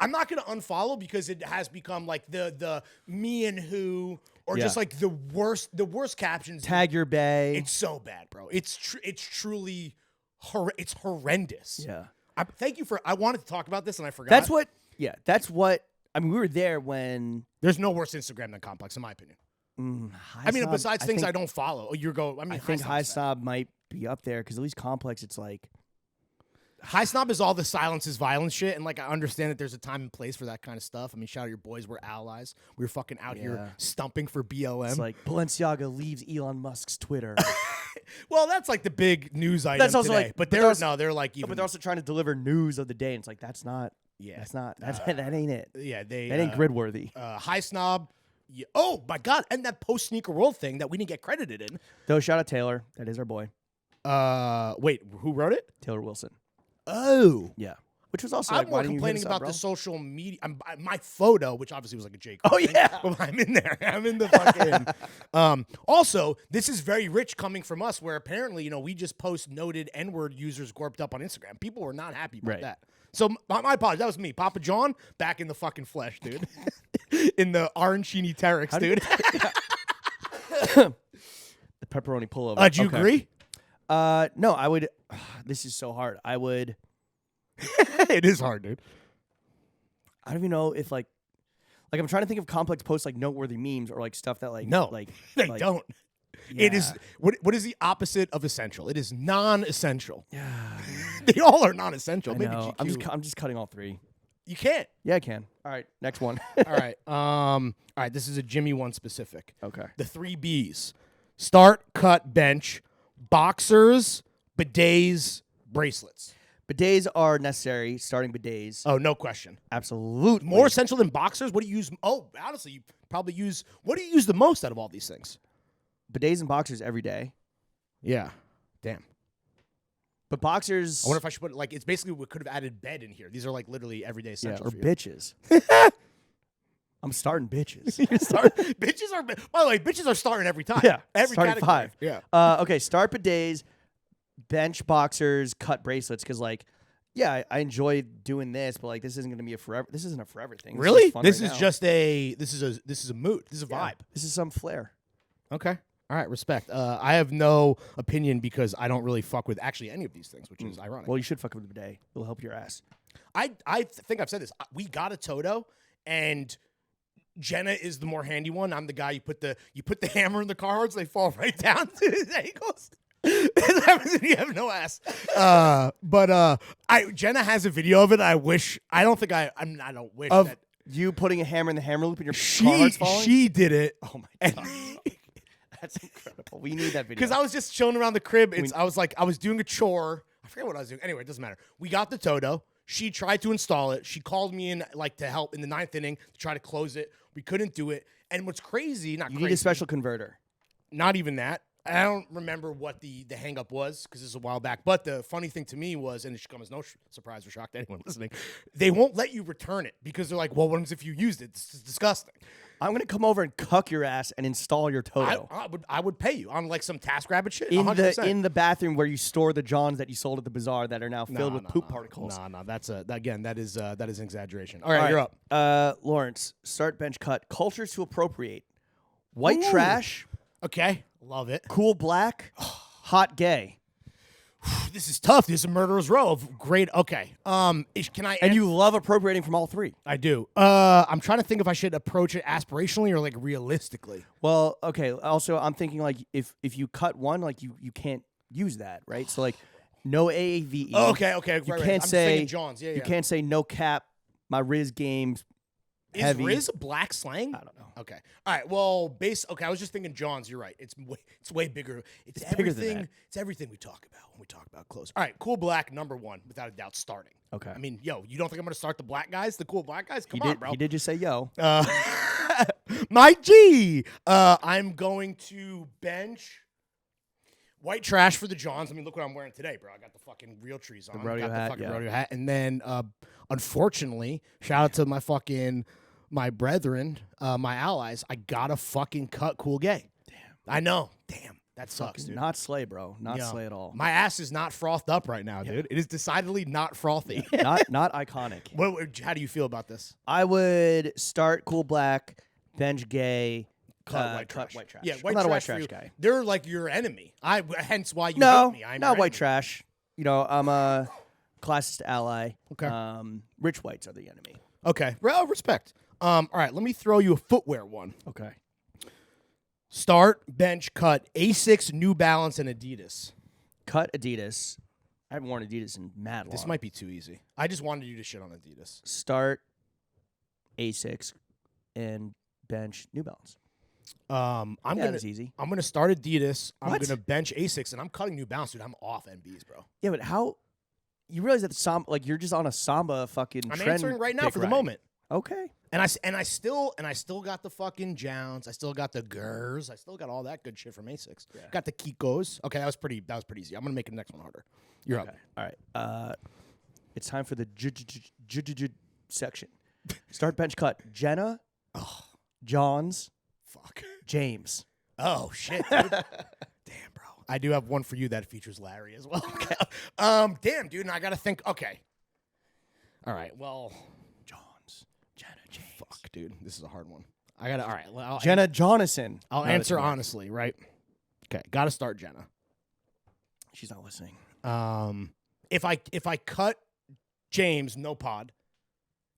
I'm not going to unfollow because it has become like the me and who, or just like the worst captions. Tag your bae. It's so bad, bro. It's truly It's horrendous. Yeah. Thank you for. I wanted to talk about this and I forgot. That's what. Yeah. That's what. I mean, we were there when. There's no worse Instagram than Complex, in my opinion. I mean, besides things I don't follow. I think High Snob might be up there because at least Complex, it's like. High Snob is all the silence is violence shit, and like I understand that there's a time and place for that kind of stuff. I mean, shout out your boys, we're allies. We were fucking out here stumping for BLM. It's like Balenciaga leaves Elon Musk's Twitter. Well, that's like the big news item that's also today. like, but they're like even. But they're also trying to deliver news of the day, and it's like that's not. Yeah, that's not. That ain't it. Yeah, that ain't grid worthy. High Snob. Yeah, oh my God, and that post Sneaker World thing that we didn't get credited in. Though, shout out Taylor. That is our boy. Wait, who wrote it? Taylor Wilson. Oh, yeah. Which was also I'm like, more why didn't complaining you about bro? the social media. My photo, which obviously was like a J. Cole Oh thing, yeah, but I'm in there. I'm in the fucking. Also, this is very rich coming from us, where apparently we just post noted N-word users gorped up on Instagram. People were not happy about that. So my apologies. That was me, Papa John, back in the fucking flesh, dude. In the arancini Terex, dude. The pepperoni pullover. Do you agree? No, I would. This is so hard. I would. It is hard, dude. I don't even know if like I'm trying to think of Complex posts like noteworthy memes or like stuff that like they don't. Yeah. It is what is the opposite of essential? It is non-essential. Yeah. They all are non-essential. I Maybe know. GQ. I'm just cutting all three. You can't. Yeah, I can. All right, next one. All right. All right. This is a Jimmy one specific. Okay. The 3 B's: start, cut, bench, boxers, bidets, bracelets. Bidets are necessary. Starting bidets. Oh, no question. Absolutely. More essential than boxers? What do you use? Oh, honestly, you probably use. What do you use the most out of all these things? Bidets and boxers every day. Yeah. Damn. But boxers. I wonder if I should put it's basically we could have added bed in here. These are like literally everyday essentials. Or bitches. I'm starting bitches. Bitches are. By the way, bitches are starting every time. Yeah. Every starting category. 5. Yeah. Okay. Start bidets, bench boxers, cut bracelets. Because I enjoy doing this, but like this isn't going to be a forever. This isn't a forever thing. Really? This is just a. This is a mood. This is a vibe. This is some flair. Okay. All right, respect. I have no opinion because I don't really fuck with actually any of these things, which is ironic. Well, you should fuck with the bidet. It'll help your ass. I think I've said this. We got a Toto, and Jenna is the more handy one. I'm the guy you put the hammer in the cards, they fall right down to his ankles. You have no ass. But Jenna has a video of it. I don't wish of that you putting a hammer in the hammer loop and your cards falling. She did it. Oh my god. That's incredible. We need that video. Because I was just chilling around the crib. I was doing a chore. I forget what I was doing. Anyway, it doesn't matter. We got the Toto. She tried to install it. She called me in to help in the 9th inning to try to close it. We couldn't do it. And what's crazy, you need a special converter. Not even that. I don't remember what the hang up was because this is a while back. But the funny thing to me was, and it should come as no surprise or shock to anyone listening, they won't let you return it because they're like, well, what happens if you used it? It's disgusting. I'm going to come over and cuck your ass and install your Toto. I would pay you on like some TaskRabbit shit. In 100%. in the bathroom where you store the Johns that you sold at the bazaar that are now filled with poop particles. No, that is an exaggeration. All right, you're up. Lawrence, start, bench, cut. Cultures to appropriate. White trash. Okay, love it. Cool black. Hot gay. This is tough. This is a murderer's row of great. Okay. Can I? And you love appropriating from all three. I do. I'm trying to think if I should approach it aspirationally or like realistically. Well, okay. Also, I'm thinking like if you cut one, like you can't use that, right? So like no AAVE. Okay. You right. can't I'm say John's. Yeah. You can't say no cap. My Riz games. Is heavy. Riz a black slang? I don't know. Okay. All right. Well, Okay, I was just thinking John's. You're right. It's way bigger. It's everything. Bigger than that. It's everything we talk about when we talk about clothes. All right. Cool black, number 1, without a doubt, starting. Okay. I mean, you don't think I'm going to start the black guys, the cool black guys? Come on, bro. He did just say yo. My G. I'm going to bench white trash for the Johns. I mean, look what I'm wearing today, bro. I got the fucking real trees on. The rodeo got hat, the fucking yeah. rodeo hat. And then, unfortunately, shout out to my brethren, my allies, I got a fucking cut cool gay. Damn. I know. Damn. That sucks, dude. Not slay, bro. Not slay at all. My ass is not frothed up right now, dude. It is decidedly not frothy. Not iconic. How do you feel about this? I would start cool black, bench gay, cut white trash. Yeah, white I'm not trash a white trash you. guy. They're like your enemy. Hence why you hate me. Not white enemy. trash. I'm a classist ally. Okay. Rich whites are the enemy. Okay. Well, respect. All right, let me throw you a footwear one. Okay. Start, bench, cut, Asics, New Balance, and Adidas. Cut Adidas. I haven't worn Adidas in mad long. This might be too easy. I just wanted you to shit on Adidas. Start Asics and bench New Balance. That's easy. I'm gonna start Adidas. I'm What? gonna bench Asics, and I'm cutting New Balance, dude. I'm off NBs, bro. Yeah, but how? You realize that the Samba, you're just on a Samba fucking I'm trend answering right now pick for the ride. moment. Okay. And I still got the fucking Jowns. I still got the Gers. I still got all that good shit from Asics. Yeah. Got the Kikos. Okay, that was pretty easy. I'm gonna make the next one harder. You're Okay. up. All right. It's time for the section. Start, bench, cut. Jenna, Johns, Fuck. James. Oh shit, dude. Damn, bro. I do have one for you that features Larry as well. Damn, dude. And I gotta think. Okay. All right. Well, Johns, Jenna, James. fuck, dude. This is a hard one. I gotta. All right. Well, Jenna Jonathan. I'll No, answer that's not. honestly, right? Okay. Gotta start Jenna. She's not listening. If I cut James, no pod.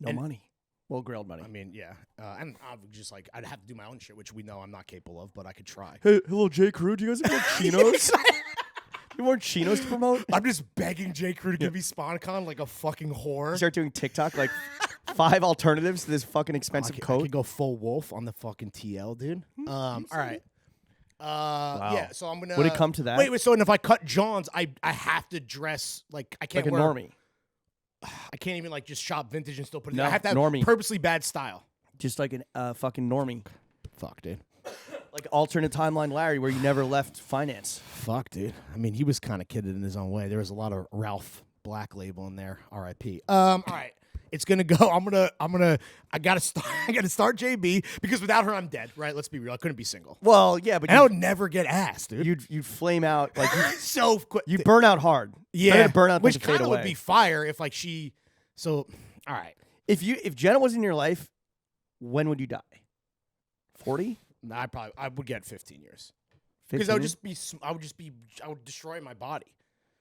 No And- money. Well, grilled money. I mean, yeah. And I would just I'd have to do my own shit, which we know I'm not capable of, but I could try. Hey, hello, J. Crew. Do you guys have more chinos? You want chinos to promote? I'm just begging J. Crew to give me SpawnCon like a fucking whore. Start doing TikTok, like 5 alternatives to this fucking expensive I coat. could go full wolf on the fucking TL, dude. All right. Yeah, so I'm gonna. Would it come to that? Wait. So, and if I cut Johns, I have to dress like I can't Like a wear. normie. I can't even like just shop vintage and still put it. No, I have to have normie. purposely bad style. Just like a fucking normie. Fuck, dude. Like alternate timeline Larry, where you never left finance. Fuck, dude. I mean, he was kind of kidded in his own way. There was a lot of Ralph Black Label in there. R.I.P. All right. It's gonna go. I gotta start JB because without her I'm dead, right? Let's be real. I couldn't be single. Well, yeah, but And I would never get ass, dude. you'd flame out like so quick. you'd burn out hard. Yeah. Better to burn out than Which to fade kind of would away. be fire if like she. So, all right. If Jenna was in your life, when would you die? 40? Nah, I would get 15 years because I would would destroy my body.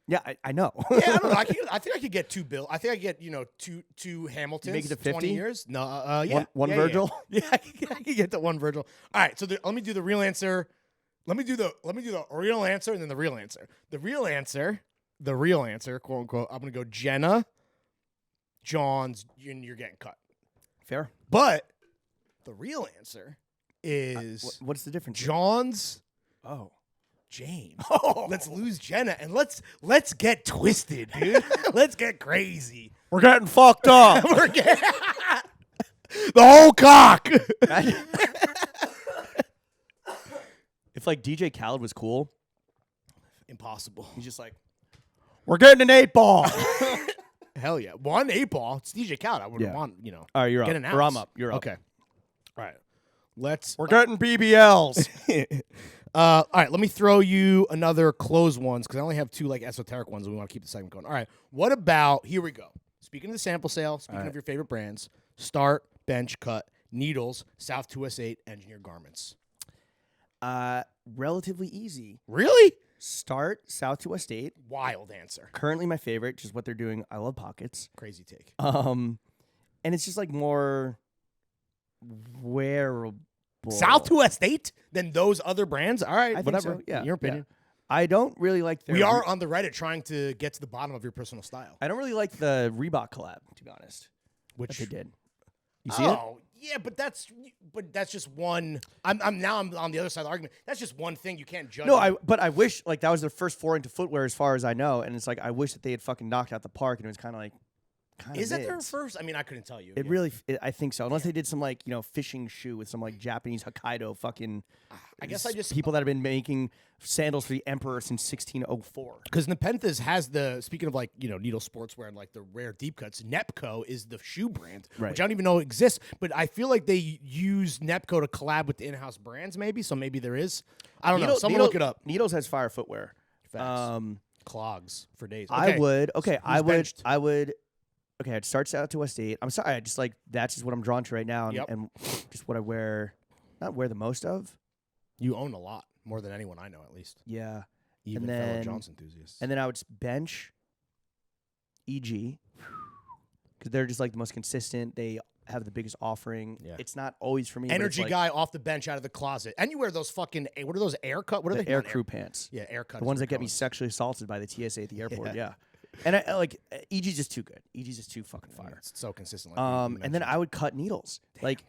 Yeah, I know. Yeah, I don't know. I think I could get I think I could get two Hamiltons. Make it to 20 50? years. No, yeah, One yeah, Virgil? Yeah, I could get to one Virgil. All right, so let me do the real answer. Let me do the real answer and then the real answer. The real answer, quote unquote. I'm gonna go Jenna, Johns, and you're getting cut. Fair. But the real answer is What's the difference? Johns, Oh. James. Let's lose Jenna and let's get twisted, dude. Let's get crazy. We're getting fucked up. We're getting the whole cock. If like DJ Khaled was cool, Impossible. he's just like, we're getting an 8-ball. Hell yeah. 1 8-ball. It's DJ Khaled. I wouldn't Yeah. want, All right, you're get up. an Or ounce. I'm up. You're up. Okay. All right. Let's. We're getting BBLs. All right, let me throw you another closed ones because I only have 2 like esoteric ones and we want to keep the segment going. All right, what about, here we go. Speaking of the sample sale, speaking of your favorite brands, Start, Bench, Cut, Needles, South 2S8, Engineered Garments. Relatively easy. Really? Start South to West State. Wild answer. Currently my favorite, just what they're doing. I love pockets. Crazy take. And it's just like more wearable. South 2S8 than those other brands? All right, I think whatever. so, yeah. Your opinion. Yeah. I don't really like the We are on the Reddit trying to get to the bottom of your personal style. I don't really like the Reebok collab, to be honest. Which That they did. You see it? Yeah, but that's just one. I'm on the other side of the argument. That's just one thing. You can't judge. No, but I wish like that was their first foray into footwear, as far as I know, and it's like I wish that they had fucking knocked out the park, and it was kind of like. Is that their first? I mean, I couldn't tell you. It really, I think so. Unless they did some like fishing shoe with some like Japanese Hokkaido fucking. I guess I just people that have been making sandals for the emperor since 1604. because Nepenthes has the speaking of like needle sportswear and like the rare deep cuts. Nepco is the shoe brand, Right. which I don't even know exists. But I feel like they use Nepco to collab with the in-house brands, maybe. So maybe there is. I don't know. Someone look it up. Needles has fire footwear. Facts. Clogs for days. I Okay. would. Okay, Who's I would. benched? I would. Okay, it starts out to West State. I'm sorry. I just like that's just what I'm drawn to right now, and, Yep. and just what I wear. Not wear the most of. You own a lot more than anyone I know, at least. Yeah. Even And fellow then- Johnson enthusiasts. And then I would bench EG because they're just like the most consistent. They have the biggest offering. Yeah. It's not always for me. Energy guy off the bench out of the closet. And you wear those fucking, what are those, air cut? What are the they? air crew pants. Yeah, air cut. The ones that get me sexually assaulted by the TSA at the airport. Yeah. And I like EG's just too good. EG's just too fucking fire. It's so consistent. And then I would cut needles. Damn. Like,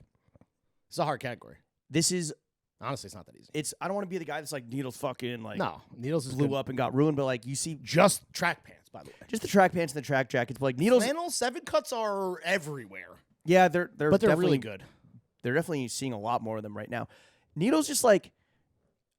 it's a hard category. this is Honestly, it's not that easy. I don't want to be the guy that's like needles fucking like No, needles is blew good. up and got ruined, but like you see Just track pants, by the way. just the track pants and the track jackets, but like needles. Flannel 7 cuts are everywhere. Yeah, they're But they're definitely really good. They're definitely seeing a lot more of them right now. Needles just like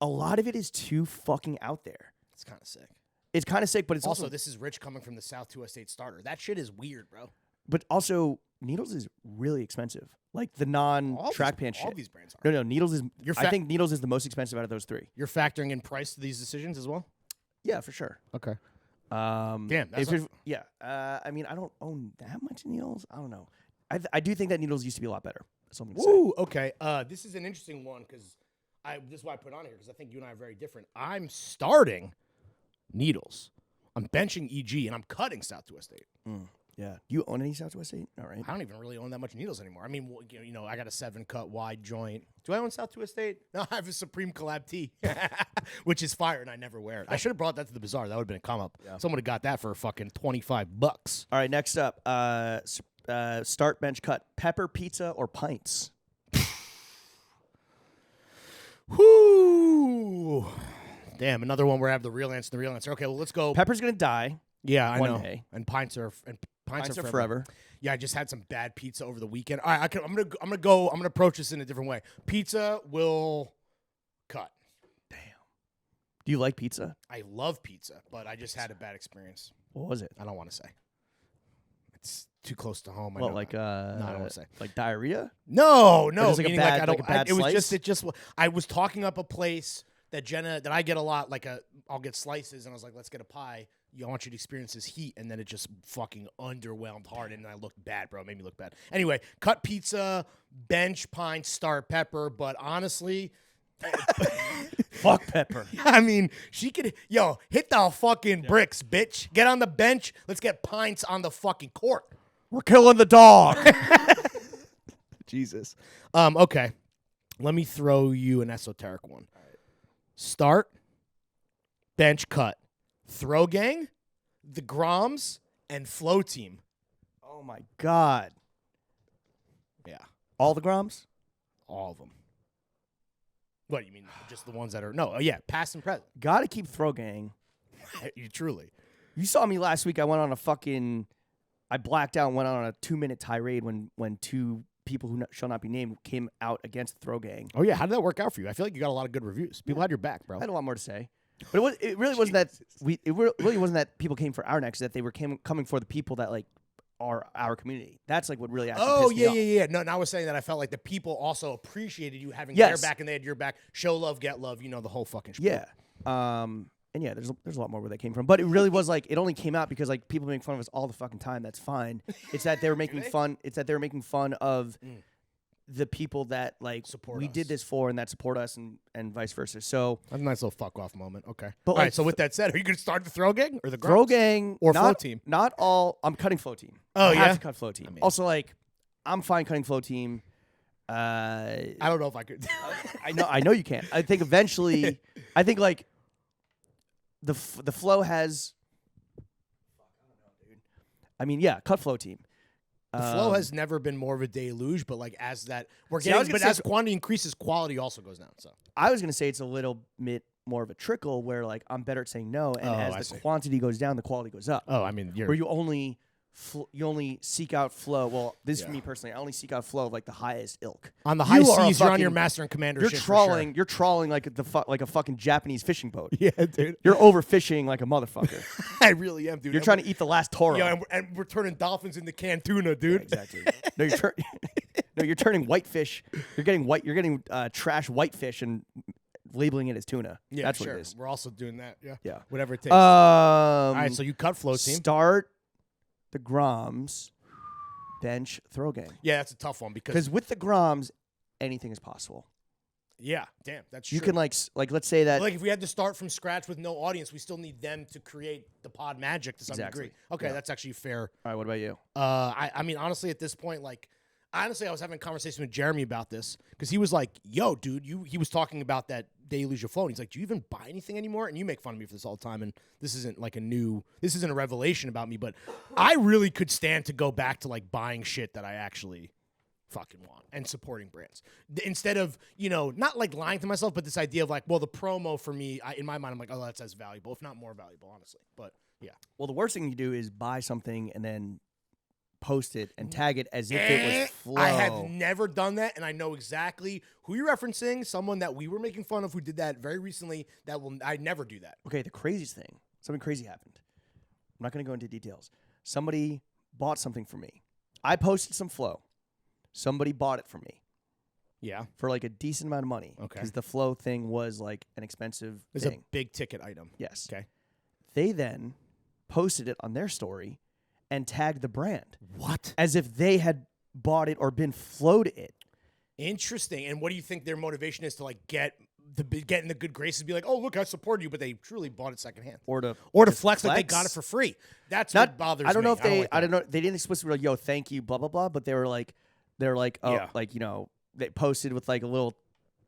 a lot of it is too fucking out there. It's kind of sick. It's kind of sick, but it's Also, also this is Rich coming from the South to a state starter. That shit is weird, bro. but also needles is really expensive. Like the non-track pant All shit. these brands are. No, needles is. You're I think needles is the most expensive out of those three. You're factoring in price to these decisions as well? Yeah, for sure. Okay. Damn. that's Yeah. I mean, I don't own that much needles. I don't know. I do think that needles used to be a lot better. That's what I'm gonna say. Woo, okay. This is an interesting one because this is why I put it on here because I think you and I are very different. I'm starting needles. I'm benching EG and I'm cutting South to a state. Yeah. Do you own any Southwest State? All right. I don't even really own that much needles anymore. I mean, I got a 7 cut wide joint. Do I own South to a state? No, I have a Supreme collab tee, which is fire, and I never wear it. I should have brought that to the bazaar. That would have been a come up. Yeah. Someone would have got that for fucking $25. All right. Next up, start, bench, cut, pepper, pizza, or pints. Whoo! Damn, another one where I have the real answer. Okay, well, let's go. Pepper's gonna die. Yeah, I one know. day. And pints are forever. Yeah, I just had some bad pizza over the weekend. All right, I'm gonna approach this in a different way. Pizza will cut. Damn. Do you like pizza? I love pizza, but I just had a bad experience. What was it? I don't want to say. It's too close to home. Well, I know. like no, I don't want to say. like diarrhea? No. just like a meaning bad- I don't. like a bad it was slice? I was talking up a place that I get a lot. I'll get slices, and I was like, let's get a pie. I want you to experience this heat, and then it just fucking underwhelmed hard, and I looked bad, bro. It made me look bad. Anyway, cut pizza, bench, pint, start, pepper, but honestly. Fuck Pepper. I mean, she could, hit the fucking bricks, bitch. Get on the bench. Let's get pints on the fucking court. We're killing the dog. Jesus. Okay. Let me throw you an esoteric one. Start, bench, cut, throw gang, the Groms, and flow team. Oh my God. Yeah. All the Groms? All of them. What, you mean just the ones that are... No, yeah, past and present. Gotta keep throw gang. You truly. You saw me last week. I went on a fucking... I blacked out and went on a 2-minute tirade when two people who shall not be named came out against the throw gang. Oh, yeah. How did that work out for you? I feel like you got a lot of good reviews. People had your back, bro. I had a lot more to say. But it really wasn't that... really wasn't that people came for our necks. That they were coming for the people that, like, are our community. That's like what really actually pissed me off. No, I was saying that I felt like the people also appreciated you having their back and they had your back. Show love, get love. You know, the whole fucking spiel. Yeah. And yeah, there's a lot more where that came from. But it really was like, it only came out because like people make fun of us all the fucking time. That's fine. It's that they were making fun. It's that they were making fun of the people that like support us. Did this for and that support us and vice versa. So that's a nice little fuck off moment. Okay. But all right. So with that said, are you going to start the throw gang or the throw gang or flow team? Not all. I'm cutting flow team. Oh, I yeah? have to cut flow team. I mean, also, like, I'm fine cutting flow team. I don't know if I could. I know you can't. I think eventually, I think like the flow has. I mean, yeah, cut flow team. The flow has never been more of a deluge, but like as that we're as quantity increases, quality also goes down. So I was gonna say it's a little bit more of a trickle where like I'm better at saying no, and as the quantity goes down, the quality goes up. Oh, I mean, where you only seek out flow. Well, this is for me personally. I only seek out flow of like the highest ilk. On the high seas, you're on your master and commander. You're trawling. You're trawling like like a fucking Japanese fishing boat. Yeah, dude. You're overfishing like a motherfucker. I really am, dude. You're trying to eat the last Toro. Yeah, and we're turning dolphins into canned tuna, dude. Yeah, exactly. You're turning whitefish. You're getting trash whitefish and labeling it as tuna. Yeah, that's sure. what it is. We're also doing that. Yeah. Yeah. Whatever it takes. All right, so you cut flow team. Start the Groms, bench, throw gang. Yeah, that's a tough one because with the Groms, anything is possible. Yeah, damn, that's true. You can like let's say that like if we had to start from scratch with no audience, we still need them to create the pod magic to some degree. Okay, that's actually fair. All right, what about you? I mean, honestly, at this point, like, honestly, I was having a conversation with Jeremy about this because he was like, "Yo, dude, he was talking about that day you lose your flow." And he's like, "Do you even buy anything anymore?" And you make fun of me for this all the time. And this isn't a revelation about me, but I really could stand to go back to like buying shit that I actually fucking want and supporting brands instead of, not like lying to myself, but this idea of like, well, the promo for me, in my mind, I'm like, oh, that's as valuable, if not more valuable, honestly. But yeah. Well, the worst thing you do is buy something and then post it and tag it as if it was flow. I have never done that, and I know exactly who you're referencing. Someone that we were making fun of who did that very recently. I never do that. Okay, the craziest thing, something crazy happened. I'm not going to go into details. Somebody bought something for me. I posted some flow. Somebody bought it from me. Yeah. For like a decent amount of money. Okay. Because the flow thing was like an expensive It's thing. a big ticket item. Yes. Okay. They then posted it on their story and tagged the brand. What? As if they had bought it or been flowed it. Interesting. And what do you think their motivation is to like get in the good graces, be like, oh, look, I supported you, but they truly bought it secondhand. Or to flex like they got it for free. That's what bothers me. I don't know if I don't know. They didn't explicitly be like, yo, thank you, blah, blah, blah. But they were like, oh, like, they posted with like a little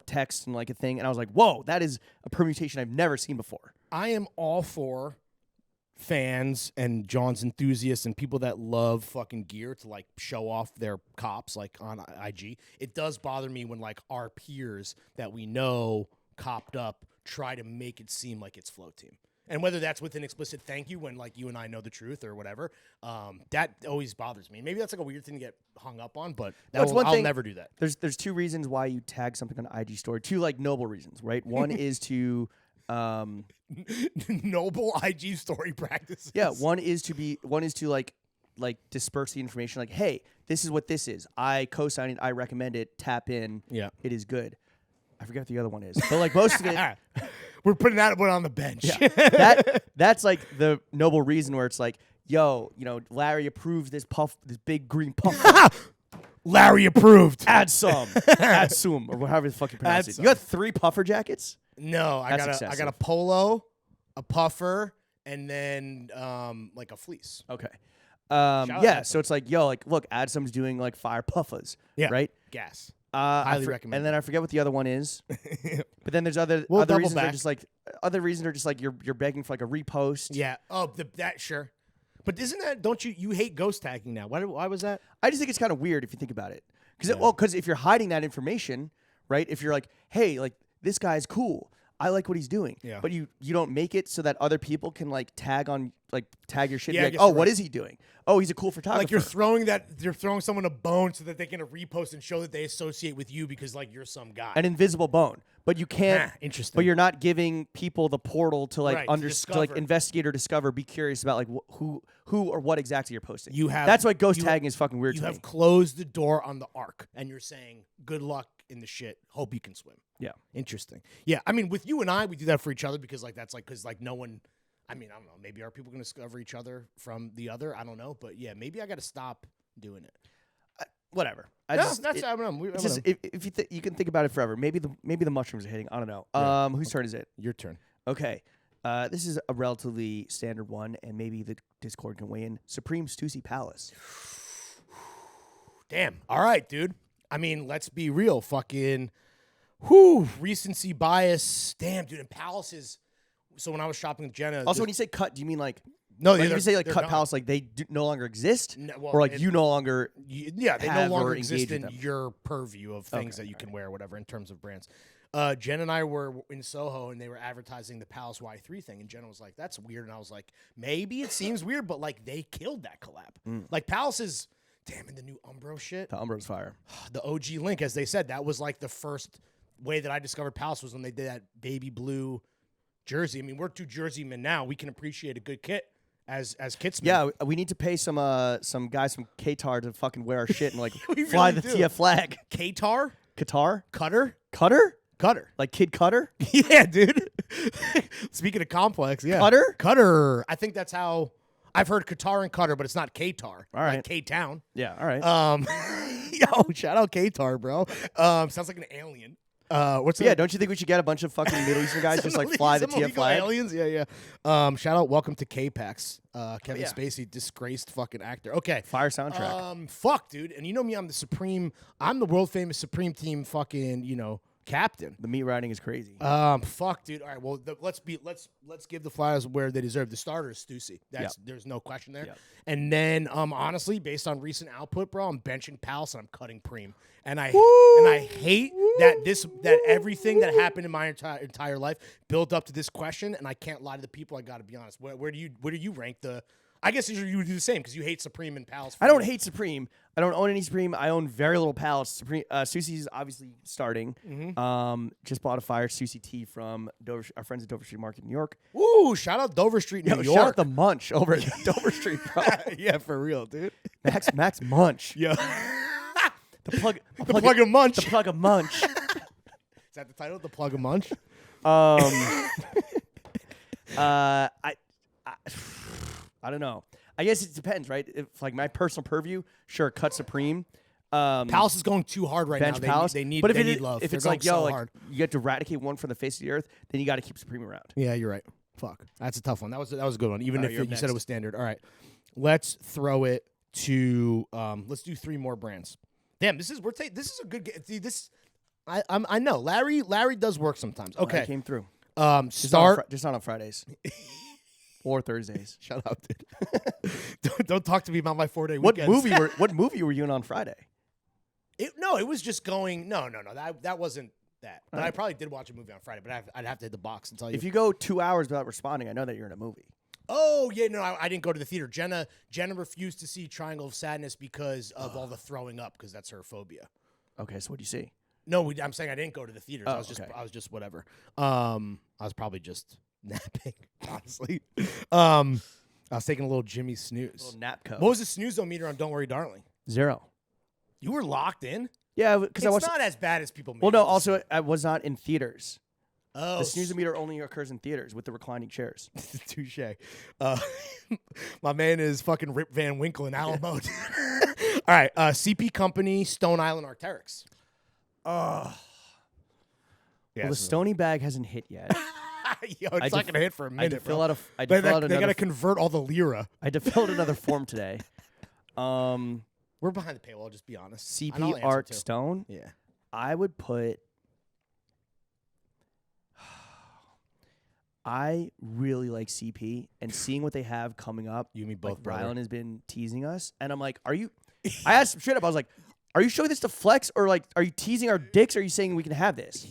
text and like a thing. And I was like, whoa, that is a permutation I've never seen before. I am all for fans and John's enthusiasts and people that love fucking gear to like show off their cops like on IG. It does bother me when like our peers that we know copped up try to make it seem like it's Flow Team. And whether that's with an explicit thank you when like you and I know the truth or whatever, that always bothers me. Maybe that's like a weird thing to get hung up on, but I'll never do that. There's two reasons why you tag something on IG story. Two like noble reasons, right? One is to noble IG story practices. Yeah, one is to like disperse the information. Like, hey, this is what this is. I co-sign it. I recommend it. Tap in. Yeah, it is good. I forget what the other one is, but like most of it, we're putting that one on the bench. Yeah. That's like the noble reason where it's like, yo, Larry approved this big green puff. Larry approved. Add some, or however the fuck you pronounce it. You got 3 puffer jackets? No, I got a polo, a puffer, and then like a fleece. Okay. Yeah, so it's like, yo, like, look, Adsum's doing like fire puffers. Yeah. Right? Gas. Highly recommend. And then I forget what the other one is. But then there's other reasons are just like you're begging for like a repost. Yeah. Oh, that sure. But isn't that, don't you hate ghost tagging now? Why was that? I just think it's kind of weird if you think about it. Because if you're hiding that information, right? If you're like, hey, like this guy's cool. I like what he's doing. Yeah. But you don't make it so that other people can like tag your shit. Yeah, and be like, oh, what is he doing? Oh, he's a cool photographer. Like you're throwing someone a bone so that they can repost and show that they associate with you because like you're some guy. An invisible bone. But you can't. Interesting. But you're not giving people the portal to like to like investigate or discover, be curious about like who or what exactly you're posting. That's why ghost tagging is fucking weird to me. You have closed the door on the arc and you're saying good luck in the shit. Hope you can swim. Yeah. Interesting. Yeah. I mean, with you and I, we do that for each other because like that's like because like no one. I mean, I don't know. Maybe are people going to discover each other from the other? I don't know. But yeah, maybe I got to stop doing it. Whatever. I don't know. If you can think about it forever. Maybe the mushrooms are hitting. I don't know. Yeah. Whose turn is it? Your turn. Okay. This is a relatively standard one, and maybe the Discord can weigh in. Supreme Stussy Palace. Damn. All right, dude. I mean, let's be real. Fucking, recency bias. Damn, dude. And Palaces. So when I was shopping with Jenna. Also, when you say cut, do you mean like? No, like you say like cut Palace, like they no longer exist, or like you no longer. Yeah, they no longer exist in your purview of things that you can wear, or whatever, in terms of brands. Jen and I were in Soho, and they were advertising the Palace Y3 thing, and Jenna was like, "That's weird," and I was like, "Maybe it seems weird, but like they killed that collab. Like Palace is, damn, in the new Umbro shit. The Umbro's fire. The OG link, as they said, that was like the first way that I discovered Palace was when they did that baby blue jersey. I mean, we're 2 jersey men now. We can appreciate a good kit as kitsmen. Yeah, we need to pay some guys from Qatar to fucking wear our shit and like fly the TF flag. Qatar? Cutter? Cutter. Like Kid Cutter? Yeah, dude. Speaking of complex, yeah. Cutter. I think that's how I've heard Qatar and Cutter, but it's not Qatar. All right. Like K-Town. Yeah, all right. Yo, shout out Qatar, bro. Sounds like an alien. What's Yeah, don't you think we should get a bunch of fucking Middle Eastern guys just like fly the TF flag? Aliens? Yeah. Shout out, welcome to K-Pax. Kevin Spacey, disgraced fucking actor. Okay. Fire soundtrack. Fuck, dude. And you know me, I'm the world famous Supreme Team fucking, captain. The meat riding is crazy. Fuck, dude. All right, well, let's give the Flyers where they deserve. The starter is Stussy. There's no question there. Yep. And then, honestly, based on recent output, bro, I'm benching Palace and I'm cutting Preem. And I hate that everything that happened in my entire life built up to this question. And I can't lie to the people. I got to be honest. Where do you rank the? I guess you would do the same because you hate Supreme and Palace. I don't hate Supreme. I don't own any Supreme. I own very little Palace. Supreme. Susie's obviously starting. Mm-hmm. Just bought a fire Susie tea from our friends at Dover Street Market in New York. Ooh, shout out Dover Street, New York. Shout out the Munch over at Dover Street, bro. Yeah, for real, dude. Max Munch. Yeah. The plug of Munch. The plug of Munch. Is that the title? The plug of Munch. I don't know. I guess it depends, right? If like my personal purview, sure, cut Supreme. Palace is going too hard right now. Palace. They need love. If it's like, you have to eradicate one from the face of the earth, then you got to keep Supreme around. Yeah, you're right. Fuck, that's a tough one. That was a good one. Even if you said it was standard. All right, let's throw it to. Let's do 3 more brands. Damn, this is a good. See, I know Larry does work sometimes. Okay, Larry came through. Just not on Fridays. Or Thursdays. Shut up, dude. don't talk to me about my 4-day weekends. What movie were you in on Friday? It was just going. No. That wasn't that. But I probably did watch a movie on Friday. But I'd have to hit the box and tell you. If you go 2 hours without responding, I know that you're in a movie. Oh yeah, no, I didn't go to the theater. Jenna refused to see Triangle of Sadness because of all the throwing up, because that's her phobia. Okay, so what do you see? No, I'm saying I didn't go to the theaters. I was just whatever. I was probably just napping, honestly. I was taking a little Jimmy snooze. A little nap code. What was the snooze-o-meter on Don't Worry, Darling? 0. You were locked in? Yeah, because it's not as bad as people make it. Well, no, also I was not in theaters. Oh. The snooze-o-meter only occurs in theaters with the reclining chairs. Touche. My man is fucking Rip Van Winkle in Alamo. All right, CP Company, Stone Island Arc'teryx. Well, the Stony bag hasn't hit yet. Yo, it's not gonna hit for a minute. They gotta convert all the lira. I had to fill out another form today. We're behind the paywall. Just be honest. CP Art Stone. Yeah, I would put. I really like CP, and seeing what they have coming up. You and me both, brother. Rylan has been teasing us, and I'm like, "Are you?" I asked him straight up. I was like, "Are you showing this to flex, or like, are you teasing our dicks? Or are you saying we can have this?"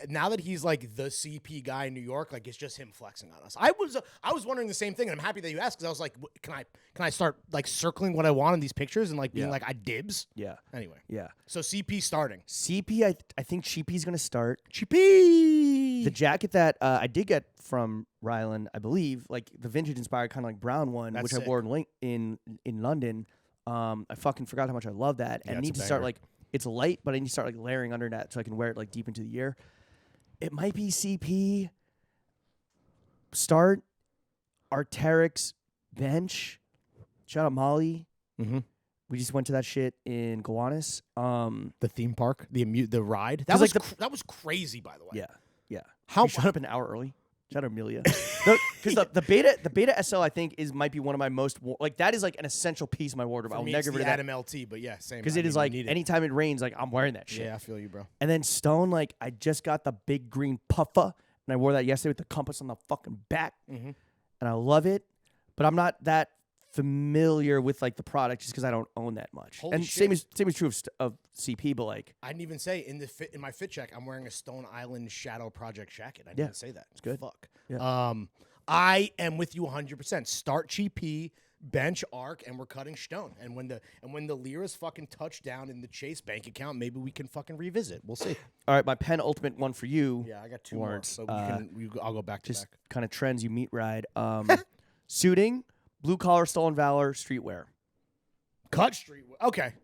Now that he's like the CP guy in New York, like it's just him flexing on us. I was wondering the same thing, and I'm happy that you asked, because I was like, can I start like circling what I want in these pictures and like being like, I dibs? Yeah. Anyway. Yeah. So CP starting. CP, I think Cheapy's gonna start. Cheapy. The jacket that I did get from Rylan, I believe, like the vintage inspired kind of like brown one, which I wore in London. I fucking forgot how much I love that, and I need to start like. It's light, but I need to start like layering under that so I can wear it like deep into the year. It might be CP. Start. Arc'teryx. Bench. Shout out Molly. Mm-hmm. We just went to that shit in Gowanus. The theme park, the ride. That was crazy, by the way. Yeah. We showed up an hour early. Shout out Amelia. Because the beta SL I think might be one of my most like that is like an essential piece of my wardrobe. For I'll me, never it's get the rid of Adam LT, but yeah, same. Because it is like anytime it rains, like I'm wearing that shit. Yeah, I feel you, bro. And then Stone, like I just got the big green puffer, and I wore that yesterday with the compass on the fucking back, and I love it. But I'm not that familiar with like the product just because I don't own that much. Holy and shit. same is true of CP, but like I didn't even say in my fit check I'm wearing a Stone Island Shadow Project jacket. I didn't even say that. It's good. Fuck. Yeah. I am with you 100%. Start GP, bench arc, and we're cutting Stone. And when the liras fucking touch down in the Chase bank account, maybe we can fucking revisit. We'll see. All right, my penultimate one for you. Yeah, I got 2 more. So I'll go back to just back. kind of trends you meet ride. Suiting, blue collar, stolen valor, streetwear. Cut streetwear. Okay.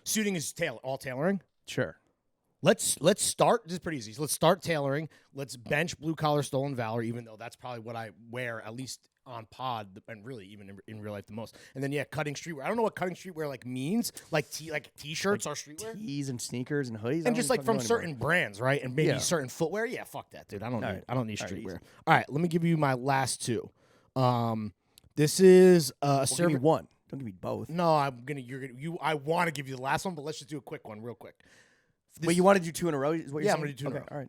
Suiting is all tailoring. Sure. Let's start. This is pretty easy. So let's start tailoring. Let's bench blue collar stolen valor, even though that's probably what I wear at least on pod and really even in real life the most. And then cutting streetwear. I don't know what cutting streetwear like means. Like t-shirts are streetwear. Tees and sneakers and hoodies. And just like from certain brands, right? And maybe certain footwear. Yeah, fuck that, dude. I don't need streetwear. All right, let me give you my last two. This is give me one. Don't give me both. No, I want to give you the last one, but let's just do a quick one, real quick. Wait, you want to do two in a row? Is what you're saying? I'm gonna do two in a row.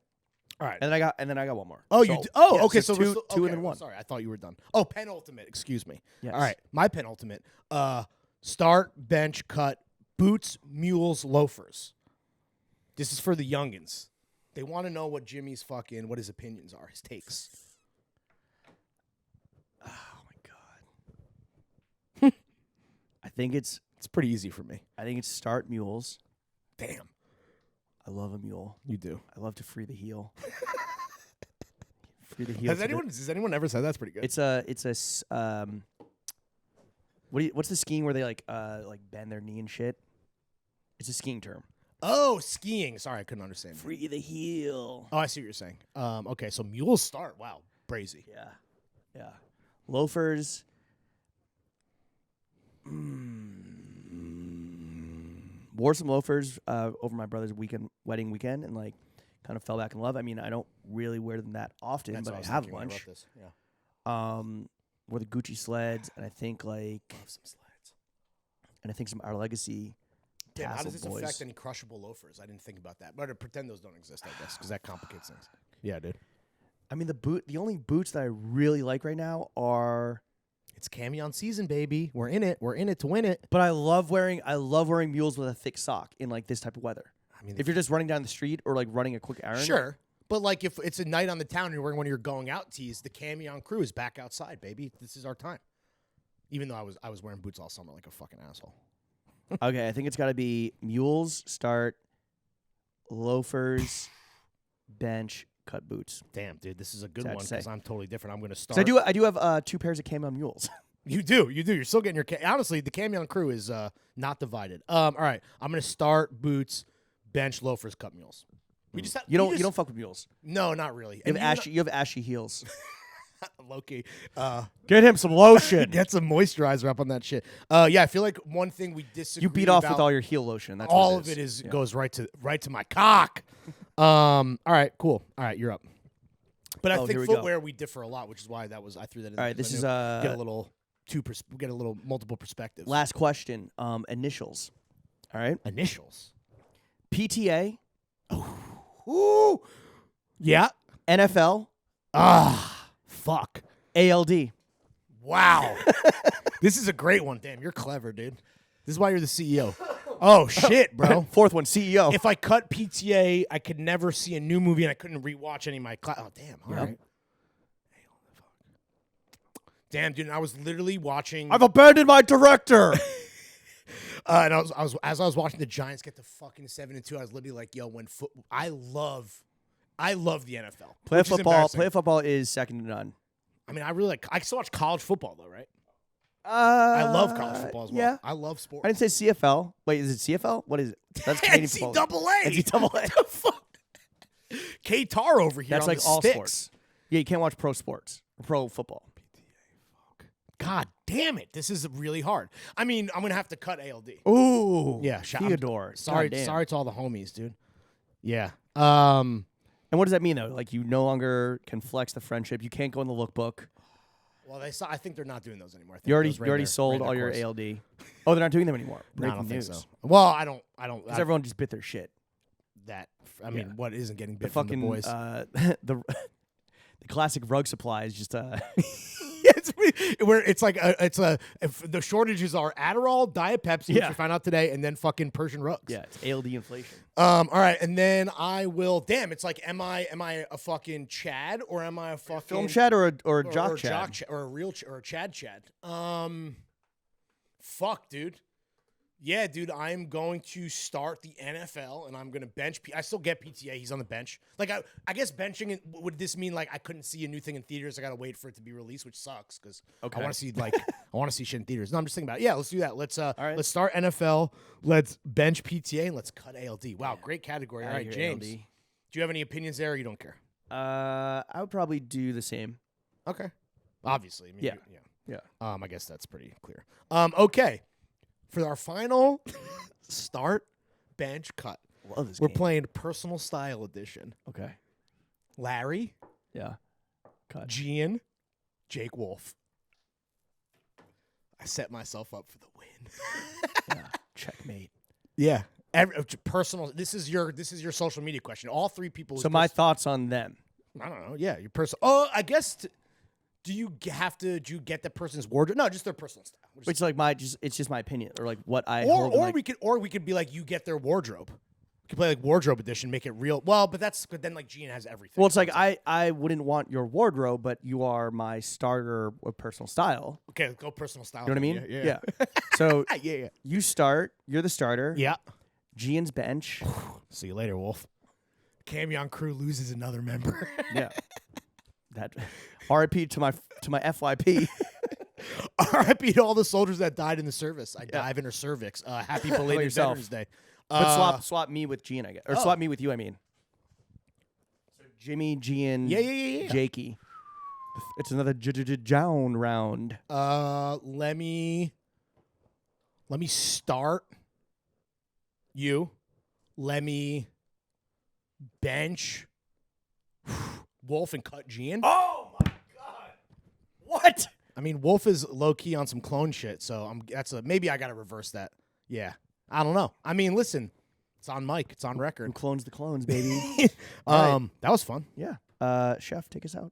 All right. And then I got one more. Oh, you? Oh, okay. So two and then one. Sorry, I thought you were done. Oh, penultimate. Excuse me. Yes. All right, my penultimate. Start, bench, cut, boots, mules, loafers. This is for the youngins. They want to know what Jimmy's what his opinions are, his takes. Oh my god. I think it's pretty easy for me. I think it's start mules. Damn. I love a mule. You do. I love to free the heel. Free the heel. Has anyone ever said that's pretty good? It's a what's the skiing where they like bend their knee and shit? It's a skiing term. Oh, skiing. Sorry, I couldn't understand. Free the heel. Oh, I see what you're saying. Okay, so mules start. Wow, brazy. Yeah. Loafers. Wore some loafers over my brother's wedding weekend, and like kind of fell back in love. I mean, I don't really wear them that often, but I have a bunch. Yeah. Wore the Gucci sleds, and I think like Love some sleds. And I think some Our Legacy. Damn, how does this boys. affect any crushable loafers? I didn't think about that. But pretend those don't exist, I guess, because that complicates things. Yeah, dude. I mean, the only boots that I really like right now are. It's camion season, baby. We're in it. We're in it to win it. But I love wearing mules with a thick sock in like this type of weather. I mean, if you're just running down the street or like running a quick errand, sure. But like if it's a night on the town and you're wearing one of your going out tees, the camion crew is back outside, baby. This is our time. Even though I was wearing boots all summer like a fucking asshole. Okay, I think it's got to be mules, start, loafers, bench, cut boots. Damn, dude, this is a good one because I'm totally different. I'm going to start. So I do have 2 pairs of camion mules. You do. You're still getting your. Honestly, the camion crew is not divided. All right, I'm going to start boots, bench, loafers, cut mules. We just you don't fuck with mules. No, not really. You have ashy heels. Low-key. Get him some lotion. Get some moisturizer up on that shit. Yeah, I feel like one thing we disagree. You beat off with all your heel lotion. That's all what of it goes right to my cock. All right, cool. All right, you're up. But I think footwear we differ a lot, which is why I threw that in. All right, this is get a little multiple perspectives. Last question. Initials. All right. Initials. PTA. Ooh. Yeah. NFL. Fuck. ALD. Wow. This is a great one. Damn, you're clever, dude. This is why you're the CEO. Oh, shit, bro. Fourth one, CEO. If I cut PTA, I could never see a new movie, and I couldn't rewatch any of my class. Oh, damn. All right. Damn, dude. I was literally watching. I've abandoned my director. And as I was watching the Giants get to fucking 7-2, I was literally like, "Yo, I love the NFL. Play football is second to none. I mean, I still watch college football though, right? I love college football as well. Yeah. I love sports. I didn't say CFL. Wait, is it CFL? What is it? That's Canadian football. NCAA. What the fuck? K-Tar over here. That's on like the all sticks. sports. Yeah, you can't watch pro sports or pro football. God damn it. This is really hard. I mean, I'm going to have to cut ALD. Ooh. Yeah. Theodore. Sorry to all the homies, dude. Yeah. And what does that mean, though? Like, you no longer can flex the friendship. You can't go in the lookbook. Well, I think they're not doing those anymore. You already sold all your ALD. Oh, they're not doing them anymore. No, I don't think so. Well, I don't. Because everyone just bit their shit. What isn't getting bit the from fucking, the boys? The classic rug supply is just the shortages are Adderall, Diet Pepsi, which we found out today, and then fucking Persian rugs. Yeah, it's ALD inflation. All right, and then I will. Damn, it's like, am I a fucking Chad or am I a fucking film Chad or a jock Chad or a real or a Chad? Fuck, dude. Yeah, dude, I'm going to start the NFL, and I'm going to bench. I still get PTA. He's on the bench. Like, I guess benching, would this mean, like, I couldn't see a new thing in theaters? I got to wait for it to be released, which sucks, because I want to see, like, I want to see shit in theaters. No, I'm just thinking about it. Yeah, let's do that. Let's let's start NFL. Let's bench PTA, and let's cut ALD. Wow, great category. All right, James. ALD. Do you have any opinions there, or you don't care? I would probably do the same. Okay. Obviously. I mean, yeah. I guess that's pretty clear. Okay. For our final start, bench, cut. Love this We're game. playing personal style edition. Okay. Larry. Yeah. Cut. Gian. Jake Wolf. I set myself up for the win. Yeah. Checkmate. Yeah. Personal. This is your social media question. All three people. So my thoughts on them. I don't know. Yeah, your personal. Oh, I guess. Do you get the person's wardrobe? No, just their personal style. It's like it's just my opinion, or like what I hold. Or we could be like, you get their wardrobe. We could play like wardrobe edition, make it real. Well, but that's good. Then like Gian has everything. Well, it's like I wouldn't want your wardrobe, but you are my starter of personal style. Okay, go personal style. You know what I mean? Yeah. So yeah. You start. You're the starter. Yeah. Gian's bench. See you later, Wolf. Camion crew loses another member. Yeah. That RIP to my FYP. RIP to all the soldiers that died in the service. I dive in her cervix. Happy belated Veterans Day. But swap me with Gian, I guess. Or swap me with you, I mean. So Jimmy, Gian, Jakey. It's another Jown round. Let me start you. Let me bench Wolf and cut Gian. Oh my god! What? I mean, Wolf is low key on some clone shit, so maybe I gotta reverse that. Yeah, I don't know. I mean, listen, it's on mic, it's on record. Who clones the clones, baby? That was fun. Yeah. Chef, take us out.